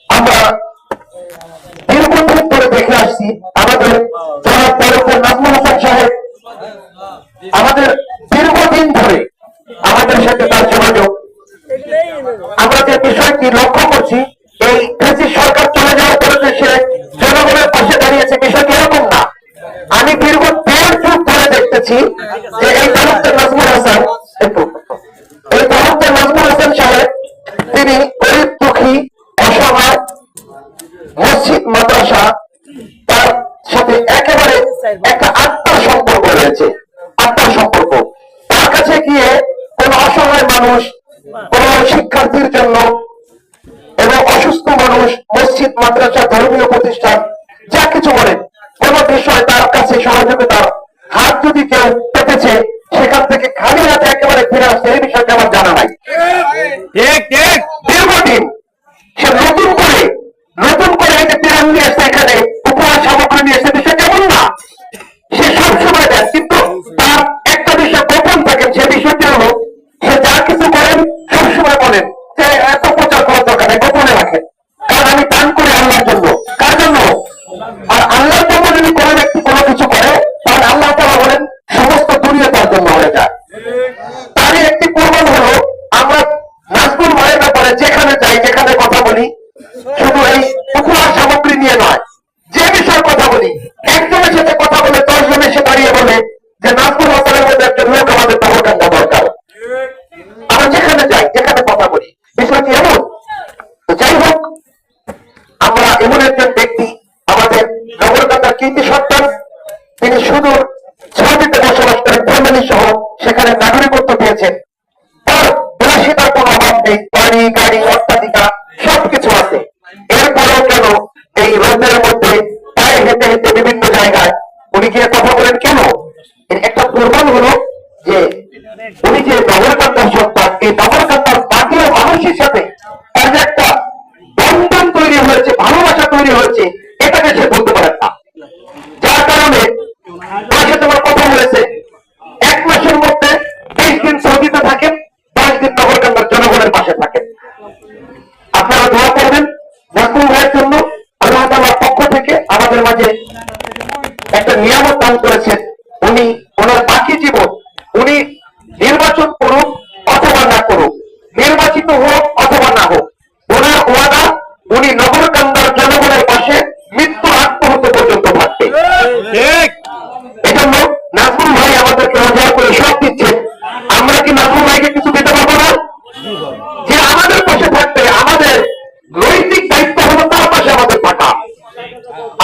আমরা দীর্ঘদিন ধরে দেখে আসছি আমাদের জনাব ডক্টর নাজমুল হাসান সাহেব, আমাদের দীর্ঘদিন ধরে আমাদের সাথে তার যোগাযোগ। আমরা যে বিষয়টি লক্ষ্য করছি, এই ফ্যাসিস্ট সরকার চলে যাওয়ার পরে যে সে জনগণের পাশে দাঁড়িয়েছে, বিষয়টি এরকম না। আমি দীর্ঘ 1.5 যুগ ধরে দেখতেছি যে এই ডক্টর নাজমুল হাসান, এই ডক্টর নাজমুল হাসান সাহেব, তিনি গরিব, দুঃখী, অসহায়, মসজিদ, মাদ্রাসা, তার সাথে একেবারে একটা আত্মার সম্পর্ক রয়েছে, আত্মার সম্পর্ক। তার কাছে গিয়ে কোন অসহায় মানুষ, কোন শিক্ষার্থীর জন্য এবং অসুস্থ মানুষ, মসজিদ, মাদ্রাসা, ধর্মীয় প্রতিষ্ঠান, যা কিছু বলেন, কোন বিষয় তার কাছে সহযোগিতার হাত যদি কেউ পেতেছে, সেখান থেকে খালি হাতে একেবারে ফিরে আসছে, এই বিষয়টা আমার জানা নাই। দীর্ঘদিন সে নতুন করে এই যে ত্রাণ নিয়ে আসছে, এখানে উপহার সামগ্রী নিয়ে এসে, বিষয় কেমন না, সে সবসময় দেয়, কিন্তু তার একটা বিষয় গোপন থাকেন। সে বিষয়টি হলো সে যা কিছু করেন সবসময় বলেন যে এত প্রচার করার দরকার নেই, গোপনে রাখেন, কারণ আমি দান করি আল্লাহর জন্য। কার জন্য? আর আল্লাহর জন্য যদি কোনো ব্যক্তি কোনো কিছু করে, তাহলে আল্লাহ তাআলা বলেন সমস্ত দুনিয়া তার জন্য হয়ে যায়। তারই একটি প্রমাণ হলো আমরা নাজমুল ভাইয়ের ব্যাপারে যেখানে যাই, যেখানে কথা বলি, শুধু এই উপহার সামগ্রী নিয়ে নয়, যে বিষয়ে কথা বলি, একজনের সাথে কথা বলে 10 জন এসে দাঁড়িয়ে বলে যে নাজমুল হাসানের মধ্যে একটা লোক আমাদের প্রবর্তনটা দরকার। আমরা যেখানে যাই, যেখানে কথা বলি, বিষয়টি এমন। তো যাই হোক, আমরা এমন একজন ব্যক্তি, আমাদের নগরকান্দার কৃতি সন্তান, তিনি সুদূর ছবিতে বসবাস করেন, ফ্যামিলি সহ, সেখানে নাগরিকত্ব পেয়েছেন। তার বিলাসিতার কোনো অভাব নেই, বাড়ি, গাড়ি, অট্টালিকা সবকিছু আছে। এরপরেও কেন এই রোদের মধ্যে পায়ে হেঁটে হেঁটে বিভিন্ন জায়গায় উনি গিয়ে কথা বলেন কেন? এর একটা প্রমাণ হলো যে উনি যে নগরকান্দার সন্তান, এই নগরকান্দার বাকি মানুষের সাথে তার যে একটা বন্ধন তৈরি হয়েছে, ভালোবাসা তৈরি হয়েছে, এটাকে সে বলতে পারেন না। যার কারণে তার সাথে আমার কথা বলেছে, 1 মাসের মধ্যে 20 দিন সৌদিতে থাকেন, 5 দিন নগরকান্দার জনগণের পাশে থাকেন। আপনারা দোয়া করবেন নাজমুল ভাইয়ের জন্য। আল্লাহ তাআলার পক্ষ থেকে আমাদের মাঝে একটা নিয়ামত দান করেছেন। উনি ওনার বাকি জীবন, উনি নির্বাচন করুক অথবা না করুক, নির্বাচিত হোক অথবা না হোক, ওনার ওয়াদা উনি নগরকান্দার জনগণের পাশে মৃত্যু আগ মুহূর্ত পর্যন্ত থাকবে। এজন্য নাজমুল ভাই আমাদেরকে রোজা করে সব দিচ্ছেন, আমরা কি নাজমুল ভাইকে কিছু দিতে পারবো না? যে আমাদের পাশে থাকবে, আমাদের নৈতিক দায়িত্ব হলো তার পাশে আমাদের থাকা।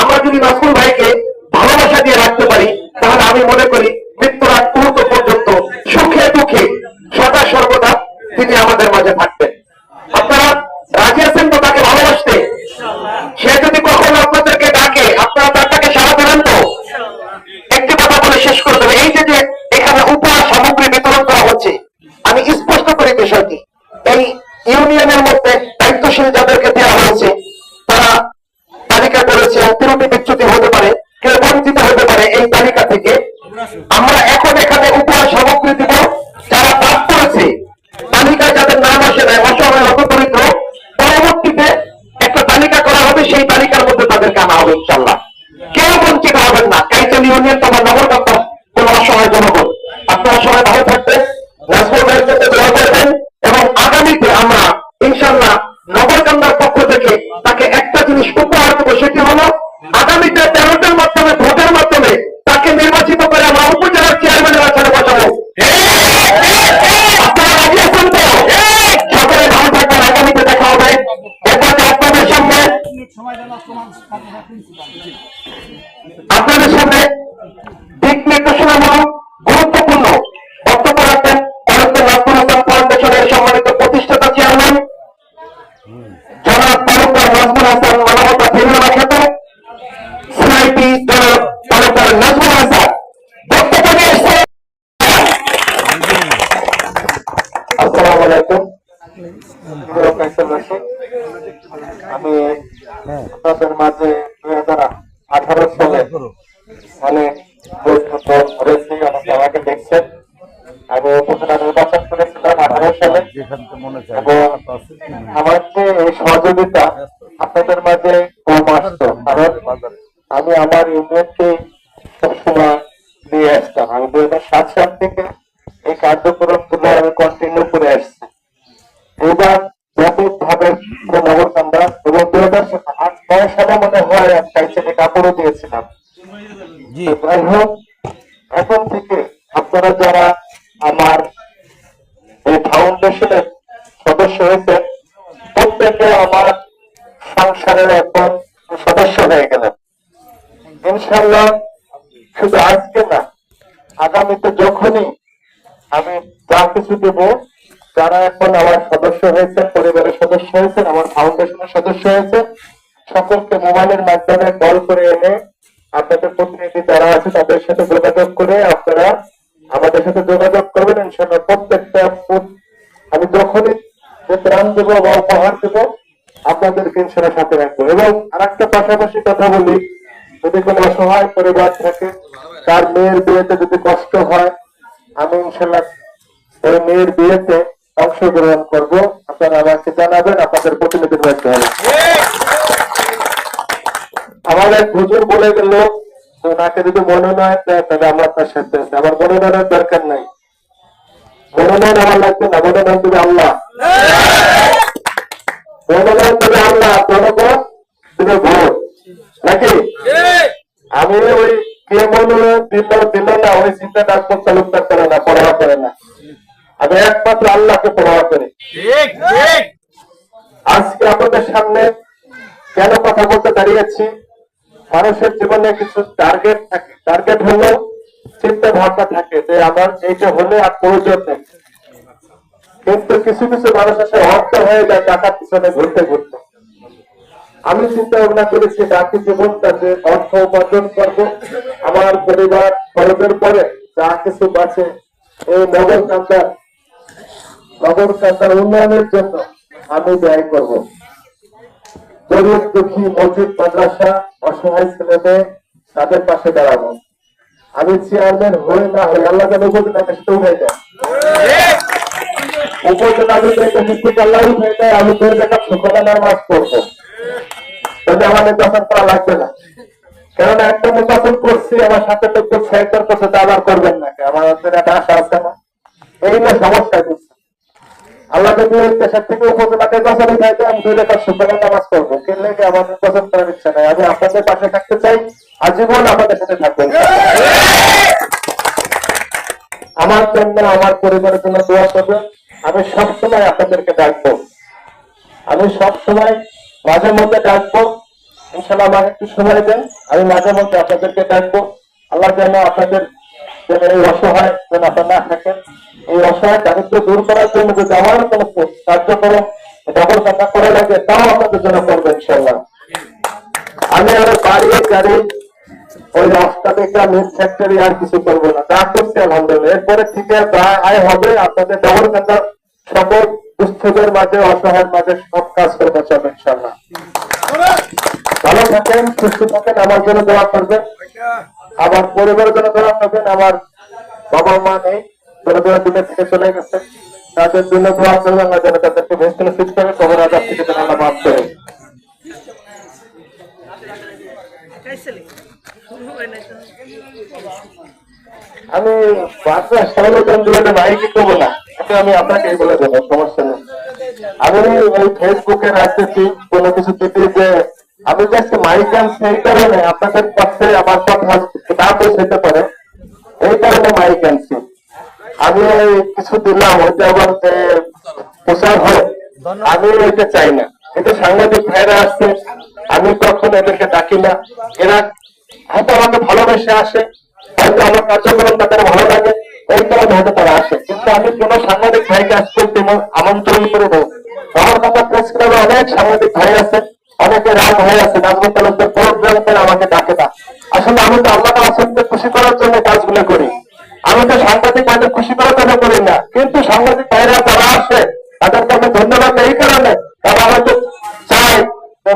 আমরা যদি নাজমুল ভাইকে ভালোবাসা দিয়ে রাখতে পারি, তাহলে আমি মনে করি মৃত্যুর আগ মুহূর্ত পর্যন্ত সুখে দুঃখে সদা সর্বদা তিনি আমাদের মাঝে থাকবেন। আপনারা রাজি আছেন তো তাকে ভালোবাসতে? সে যদি কখনো আপনাদেরকে ডাকে, আপনারা তার তাকে সাড়া দেবেন তো? তালিকা করেছেন, ত্রুটি বিচ্যুতি হতে পারে, কেউ বঞ্চিত হতে পারে এই তালিকা থেকে। আমরা এখন এখানে উপহার সামগ্রী দিব। যারা বাদ পড়েছে, তালিকায় যাদের নাম আসে নাই, অসহায় হতদরিদ্র, পরবর্তীতে একটা তালিকা করা হবে, সেই তালিকার মধ্যে তাদেরকে আনা হবে ইনশাল্লাহ। কেউ বঞ্চিত হবেন না। কাইচাল ইউনিয়ন তোমার নগরকান্দা কোন অসহায় জনগণ। আপনারা সবাই ভালো থাকবেন, ন্যাশনাল ব্যাংকের সাথে দোয়া করবেন, এবং আগামীতে আমরা ইনশাল্লাহ নগরকান্দার পক্ষ থেকে তাকে একটা জিনিস উপহার দেবো, সেটি হলো আগামীতে ব্যালটের মাধ্যমে, ভোটের মাধ্যমে তাকে নির্বাচিত করে আমরা উপজেলার চেয়ারম্যানের আসনে বসাবো। আপনারা রাজি আছেন তো? সকলে ভালো থাকবেন, আগামীতে দেখা হবে। এরপরে আপনাদের সামনে দিক নির্দেশনামূলক গুরুত্বপূর্ণ বক্তব্য রাখবেন ভারতের নাজমুল হাসান ফাউন্ডেশনের সম্মানিত প্রতিষ্ঠাতা চেয়ারম্যান জনাব তালুকদার নাজমুল হাসান, মানবতা ফিরোজা খ্যাত সিআইপি জনাব তালুকদার নাজমুল হাসান বক্তব্য নিয়ে এসেছে। আসসালামু আলাইকুম। আমি আপনাদের মাঝে 2018 সালে অনেক বৈঠক করেছি, অনেকে আমাকে দেখছেন। আমি উপজেলা নির্বাচন করেছিলাম 18 সালে, এবং আমার যে এই সহযোগিতা আপনাদের মাঝে কম আসতো, কারণ আমি আমার ইউনিয়নকে সবসময় নিয়ে আসতাম। আমি 2007 সাল থেকে এই কার্যক্রম গুলো আমি কন্টিনিউ করে আসছি। এবার ব্যাপকভাবে নগরকান্দা, এবং 2008-9 সালে মনে হয় কাইচালি কাপড়ও দিয়েছিলাম। যাই হোক, এখন থেকে আপনারা যারা আমার এই ফাউন্ডেশনের সদস্য হয়েছেন, প্রত্যেকে আমার সংসারের এখন সদস্য হয়ে গেলেন ইনশাল্লাহ। শুধু আজকে না, আগামীতে যখনই আমি যা কিছু দেব, যারা এখন আমার সদস্য হয়েছেন, পরিবারের সদস্য হয়েছেন, আমার ফাউন্ডেশনের সদস্য হয়েছেন, সকলকে মোবাইলের মাধ্যমে কল করে এনে আপনাদের প্রতিনিধি যারা আছে তাদের সাথে যোগাযোগ করে আপনারা আমাদের সাথে যোগাযোগ করবেন ইনশাআল্লাহ। প্রত্যেকটা আমি যখনই যে ত্রাণ দেবো বা উপহার দেবো, আপনাদেরকে ইনশাআল্লাহ সাথে রাখবো। এবং আরেকটা পাশাপাশি কথা বলি, যদি কোনো অসহায় পরিবার থাকে, তার মেয়ের বিয়েতে যদি কষ্ট হয়, আমি ইনশাআল্লাহ ওই মেয়ের বিয়েতে অংশগ্রহণ করব। আপনারা আমাকে জানাবেন, আপনাদের প্রতিনিধির মাধ্যমে। আমার এক হুজুর বলে গেল, ওনাকে যদি মনোনয়ন দেয় তাহলে আমরা তার সাথে আছি। আমার মনোনয়নের দরকার নাই, মনোনয়ন আমার লাগবে না, মনোনয়ন দেবে আল্লাহ, মনোনয়ন দেবে আল্লাহ, জনগণ দেবে ভোট, নাকি? আমি ওই কে মনোনয়ন দিল না, ওই চিন্তা ডাক্তার তালুকদার করে না, পড়াশোনা করে না। আমি একমাত্র আল্লাহকে পড়াশোনা করি। আজকে আপনাদের সামনে কেন কথা বলতে দাঁড়িয়েছি? মানুষের জীবনে কিছু টার্গেট থাকে, টার্গেট হলো চিন্তা ভাবনা থাকে যে আমার এইটা হলে আর প্রয়োজন নেই, কিন্তু কিছু কিছু মানুষ আসে অর্থ হয়ে যায় টাকার পিছনে ঘুরতে ঘুরতে। আমি চিন্তা ভাবনা করেছি বাকি জীবনটা যে অর্থ উপার্জন করবো, আমার পরিবার খরচের পরে যা কিছু বাঁচে এই নগরকান্দার উন্নয়নের জন্য আমি ব্যয় করব। গরিব দুঃখী, মসজিদ, মাদ্রাসা, অসহায় ছেলে মেয়ে, তাদের পাশে দাঁড়াবো। আমি চেয়ারম্যান হয়ে না হয়ে আল্লাহ যেন উপজেলাকে সেটা উঠে যায়, উপজেলা আল্লাহ উঠে যায়। আমি 2 টাকা শুক্রবার নামাজ পড়বো, তাহলে আমার নির্বাচন করা লাগবে না। কেননা একটা নির্বাচন করছি, আমার সাথে তো কেউ সেক্টর করছে, তা আবার করবেন না, আমার একটা আশা আছে না। এই না সমস্যা করছে। আল্লাহ যদি দেশের থেকে উপজেলাকে নির্বাচন চাইতে আমি 2 টাকা শুক্রবার নামাজ পড়বো, কিন্তু আমার নির্বাচন করার ইচ্ছা নাই। আমি আপনাদের পাশে থাকতে চাই, আজীবন আমাদের সাথে থাকবেন। আমার জন্য, আমার পরিবারের জন্য দোয়া করবেন। আমি সবসময় আপনাদেরকে ডাকবো, আমি সবসময় মাঝে মধ্যে ডাকবো। ইনশাআল্লাহ আমাকে একটু সময় দেন, আমি মাঝে মধ্যে আপনাদেরকে ডাকবো। আল্লাহ যেন আপনাদের এই অসহায় যেন আপনারা না থাকেন, এই অসহায় দারিদ্র দূর করার জন্য যদি আমার কোনো কার্যক্রম নগরকান্দা করে লাগে, তাও আপনাদের জন্য করবেন ইনশাআল্লাহ। আমি আরো বাড়িয়ে গাড়ি ওই রাস্তা থেকে মেন ফ্যাক্টরি আর কিছু করবো না, তা করছি আলহামদুলিল্লাহ। এরপরে থেকে যা আয় হবে আপনাদের নগরকান্দার সকল দুস্থদের মাঝে, অসহায়ের মাঝে সব কাজ করবো ইনশাআল্লাহ। ভালো থাকেন, সুস্থ থাকেন, আমার জন্য দোয়া করবেন, আমার পরিবারের জন্য দোয়া করবেন। আমার বাবা মা নেই, তারা দুনিয়া থেকে চলে গেছে, তাদের জন্য দোয়া করবেন, আল্লাহ যেন তাদেরকে বেস্ট নসিব করে, কবর আযাব থেকে যেন আল্লাহ মাফ করে। আমি বাচ্চা সমালোচন দিলে মাইকে করবো না, এটা আমি আপনাকে বলে দেবো, সমস্যা নেই। আমি ওই ফেসবুকে রাখতেছি কোনো কিছু দিতে যে আমি জাস্ট মাইক আনছি, এই কারণে আপনাদের কাছে আমার কথা না পৌঁছাতে পারে, এই কারণে মাইক আনছি। আমি ওই কিছু দিলাম, ওইটা আবার যে প্রচার হয়, আমি ওইটা চাই না। কিন্তু সাংবাদিক ভাইরা আসছে, আমি কখনো এদেরকে ডাকি না। এরা হয়তো আমাকে ভালোবেসে আসে, হয়তো আমার কার্যক্রম তাদের ভালো লাগে, এই কারণে হয়তো তারা আসে। কিন্তু আমি কোনো সাংবাদিক ভাইকে আজ পর্যন্ত আমন্ত্রণ করে দেবো। আমার কথা প্রেস ক্লাবে অনেক সাংবাদিক ভাই আছে, অনেকে রাগ হয়ে আছে, নাজমুল তালুকদার প্রোগ্রাম করে আমাকে ডাকে না। আসলে আমি তো আল্লাহ রাসূলকে খুশি করার জন্য কাজগুলো করি, আমি তো সাংবাদিক ভাইদের খুশি করার জন্য করি না। কিন্তু সাংবাদিক ভাইরা যারা আসে তাদেরকে আমি ধন্যবাদ এই কারণে, তারা হয়তো চায়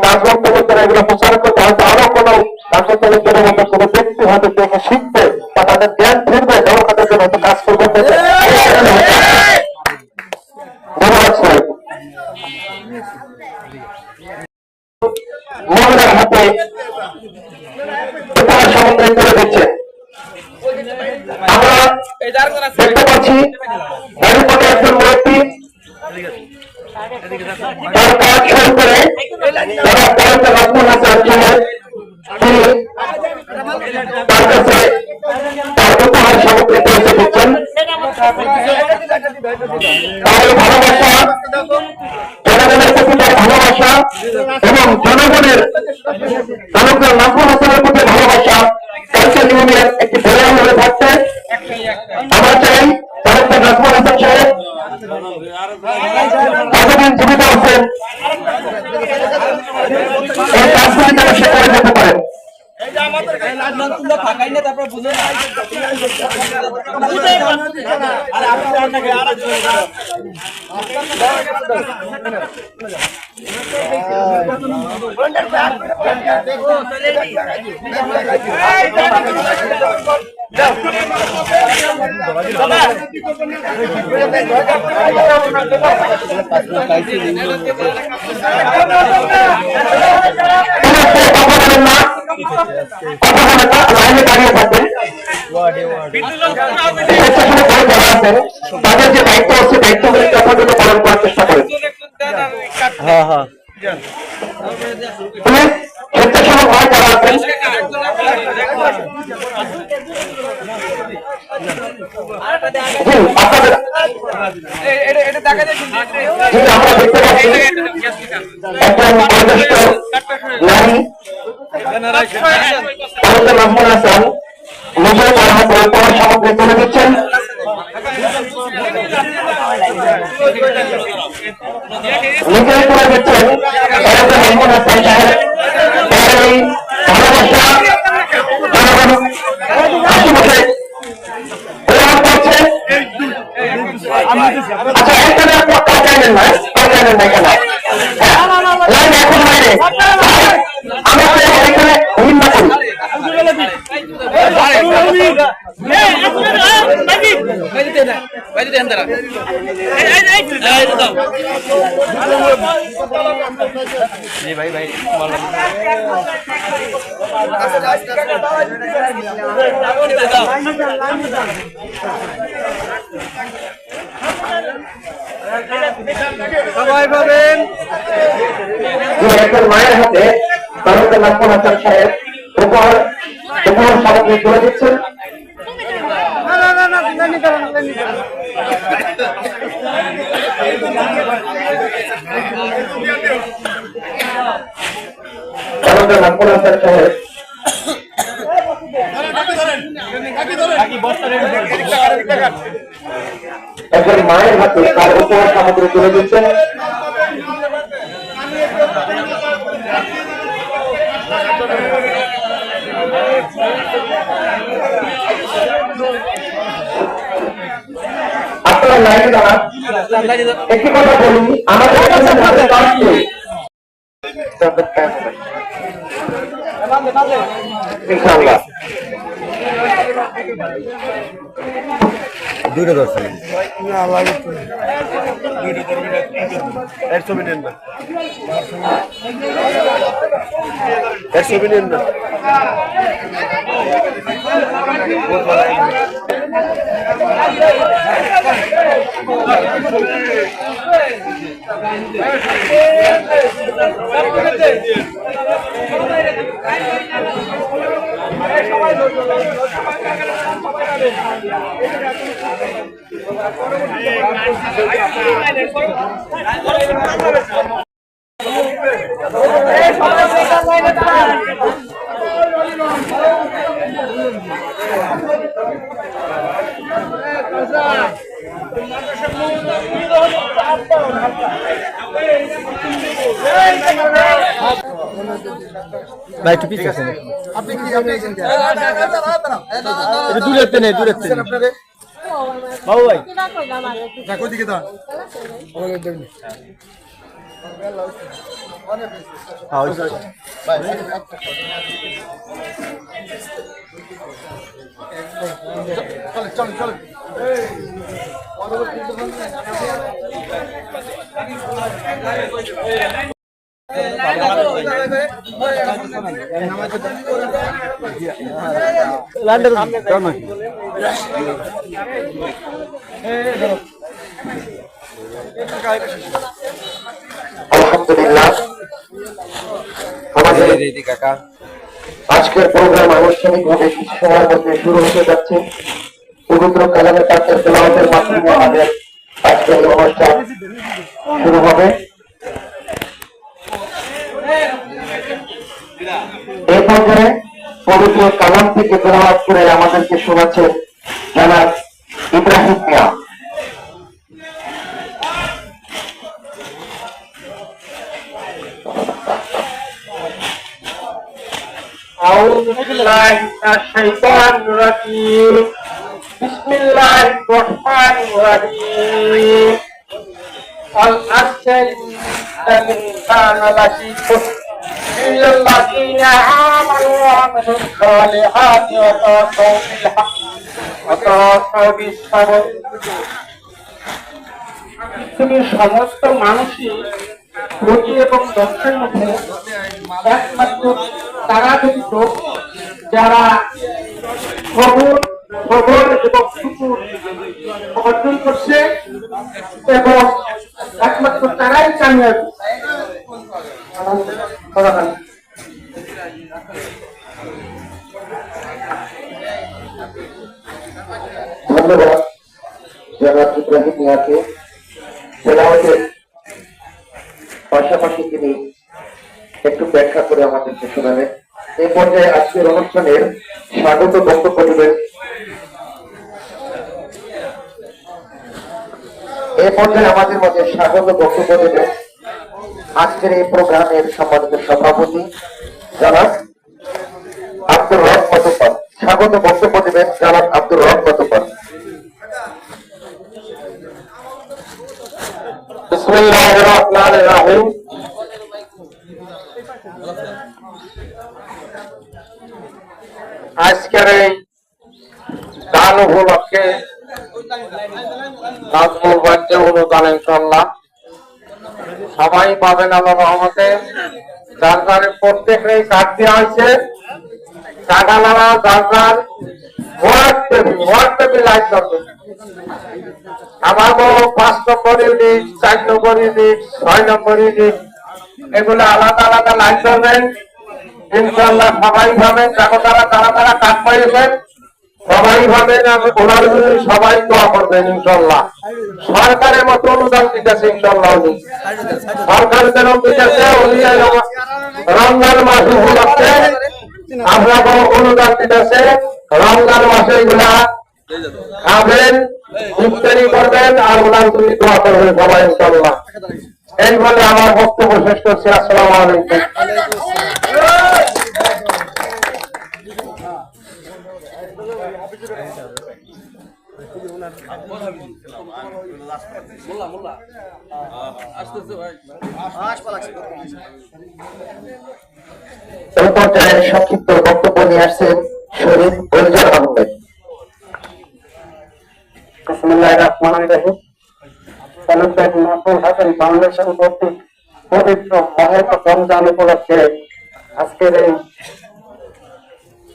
নাজমুল তালুকদার এগুলো প্রচার করতে, হয়তো আরো কোনো নাজমুল তালুকদারের মতো কোনো ব্যক্তি হয়তো দেখে শিখবে বা তাদের জ্ঞান ফিরবে, জনগণের জন্য হয়তো কাজ করবে। ধন্যবাদ সবাই। মহিলার হাতে উপহার সামগ্রী তুলে দিচ্ছে। আমরা দেখতে পাচ্ছি বাড়িপটে একজন মুরব্বী তার কাজ শুরু করে যারা পড়াতে রক্ষণ আছে অঞ্চলের, তিনি তার কাছে তার উপহার সামগ্রী পৌঁছে দিচ্ছেন। তার ভালোবাসা, জনগণের প্রতি তার ভালোবাসা এবং জনগণের জনগণ নাজমুল হাসানের প্রতি ভালোবাসা কালচার ইউনিয়ন একটি বড় হয়ে থাকছে। আমরা চাই ডাক্তার নাজমুল হাসান সাহেব কতদিন জীবিত আছেন, এই কাজগুলি যেন সে করে যেতে পারেন। তাদের যে দায়িত্ব আছে দায়িত্বগুলি যথাযথ পালন করার চেষ্টা করেন। স্বেচ্ছাসেবক ভাই যারা আছেন আমরা দেখতে পাচ্ছি একজন বয়োজ্যেষ্ঠ নারী নাজমুল হাসান নিজের তার হাতে উপহার সামগ্রী তুলে দিচ্ছেন। নিজেই তুলে দিচ্ছেন নাজমুল হাসান সাহেব, তার এই ভালোবাসা জনগণ আশেপাশে প্রমাণ করছে। আচ্ছা, এখানে আপনার কাজ জানেন না, এখানে লাইন এখন বাইরে আমরা এখানে হিম্মা করি। সবাই পাবেন একজন মায়ের হাতে ডাক্তার নাজমুল হাসান সাহেব উপহার সামগ্রী তুলে দিচ্ছেন। ডাক্তার নাজমুল হাসান সাহেব একজন মায়ের হাতে তার উপহার সামগ্রী তুলে দিচ্ছেন। আপনারা লাইনে দাঁড়ান, একটি কথা বলি, আমাদের কাছে ইনশাআল্লাহ। দুইটা দর্শন না লাগে এর ছবি নেন না এর ছবি নেন না ভাই একটু পিছিয়ে আছেন দূরে তেনে বাবু ভাই আলহামদুলিল্লাহ, আমাদের আজকের প্রোগ্রাম আনুষ্ঠানিকভাবে কিছু সময়ের মধ্যে শুরু হতে যাচ্ছে। পবিত্র কালামে পাকের তেলাওয়াতের মাধ্যমে আমাদের আজকের এই অনুষ্ঠান শুরু হবে। এই পর্যায়ে পবিত্র কালাম থেকে তেলাওয়াত করে আমাদেরকে শোনাচ্ছেন জনাব ইব্রাহিম মিয়া। أعوذ بالله من الشيطان الرجيم بسم الله الرحمن الرحيم والعصر إن الإنسان لفي خسر إلا الذين آمنوا وعملوا الصالحات وتواصوا بالحق وتواصوا بالصبر পৃথিবীর সমস্ত মানুষই রুটি এবং দক্ষের মধ্যে একমাত্র তারা ব্যতীত যারা সবর এবং শুকুর অর্জন করছে এবং একমাত্র তারাই কামিয়াবি। ধন্যবাদ জনাব ইব্রাহিম মিয়াকে। তেলাওয়াতের পাশাপাশি তিনি একটু ব্যাখ্যা করে আমাদেরকে শোনাবেন। এই পর্যায়ে আজকের অনুষ্ঠানের স্বাগত বক্তব্য দেবেন আমাদের মাঝে স্বাগত বক্তব্য দেবেন আজকের এই প্রোগ্রামের সম্মানিত সভাপতি জনাব আব্দুর রব মাতুব্বর। স্বাগত বক্তব্য দেবেন জনাব আব্দুর রব মাতুব্বর। বিসমিল্লাহির রহমানির রহিম। আজকের এই গান উপলক্ষে নাজমুল বাদ্যে অনুদান ইনশাআল্লাহ সবাই পাবেন আল্লাহর রহমতে। যার যার প্রত্যেকেই কার্ড দেওয়া হয়েছে, টাকালারা যার যার হোয়াটসঅ্যাপে লাইভ করবেন। আমার 5 নম্বর ইউনিট, 4 নম্বর ইউনিট, 6 নম্বর ইউনিট এগুলো আলাদা আলাদা লাইভ করবেন ইনশাআল্লাহ। সবাই ভাবেন যারা তারা কাজ পাইয়েছেন সবাই ভাবেন, ওনার জন্য সবাই দোয়া করবেন ইনশাআল্লাহ। সরকারের মতো অনুদান দিতেছে ইনশাআল্লাহ, উনি সরকার যেরকম দিতেছে উনি রমজান মাস উপলক্ষে আমরা অনুদান দিতেছে। রমজান মাসে এগুলা খাবেন, ইফতারি করবেন আর ওনার জন্য দোয়া করবেন সবাই ইনশাআল্লাহ। এই বলে আমার বক্তব্য শেষ করছি। আসসালামু আলাইকুম। এই পর্যায়ে সংক্ষিপ্ত বক্তব্য নিয়ে আসছেন শহীদ বলিজুর আহমেদ। বিসমিল্লাহির রহমানির রহিম। তালুকদার নাসরুল হাসান ফাউন্ডেশন কর্তৃক পবিত্র মাহে রমজান উপলক্ষে আজকের এই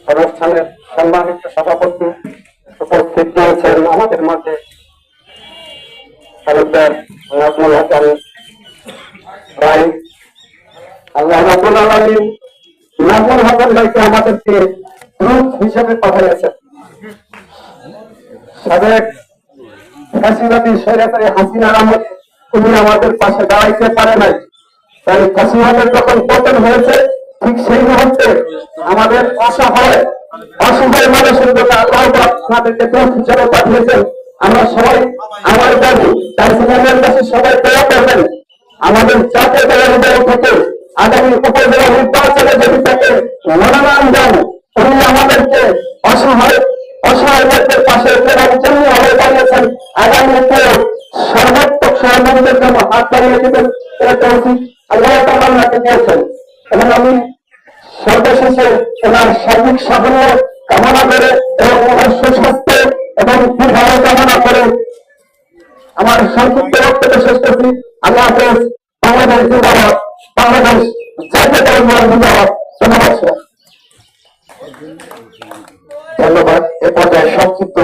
অনুষ্ঠানের সম্মানিত সভাপতি উপস্থিত রয়েছেন আমাদের মাঝে তালুকদার নাজমুল হাসান ভাই। আল্লাহ রাব্বুল আলামিন নাজমুল হাসান ভাইকে আমাদেরকে দূত হিসেবে পাঠিয়েছেন। সাবেক ফ্যাসিবাদী স্বৈরাচারী হাসিনার আমলে উনি আমাদের পাশে দাঁড়াইতে পারে নাই। তাই ফ্যাসিবাদের যখন পতন হয়েছে ঠিক সেই মুহূর্তে আমাদের অসহায় মানুষের জন্য আল্লাহ পাক আমাদেরকে দূত হিসেবে পাঠিয়েছেন। আমরা সবাই আমার দাবি তাই সিনেমার কাছে সবাই দোয়া করবেন আমাদের জাতীয় দলের উদয় থেকে আগামী উপজেলা নির্বাচনে যদি তাকে মনোনয়ন দেন উনি আমাদেরকে অসহায় ব্যক্তির পাশে ফেরার জন্য হয়ে দাঁড়িয়েছেন। আগামীতে সর্বাত্মক সহযোগিতার জন্য হাত বাড়িয়ে দিবেন এটা উচিত আল্লাহ তাআলাকে দিয়েছেন। এবং আমি সর্বশেষে ওনার সার্বিক সাফল্য কামনা করে এবং ওনার সুস্বাস্থ্য এবং দীর্ঘায়ু কামনা করে আমার সংক্ষিপ্ত বক্তব্য শেষ করছি। আল্লাহ হাফেজ। বাংলাদেশ জিন্দাবাদ। বাংলাদেশ জাতীয় দল জিন্দাবাদ। ধন্যবাদ। ধন্যবাদ। এ পর্যায়ে সংক্ষিপ্ত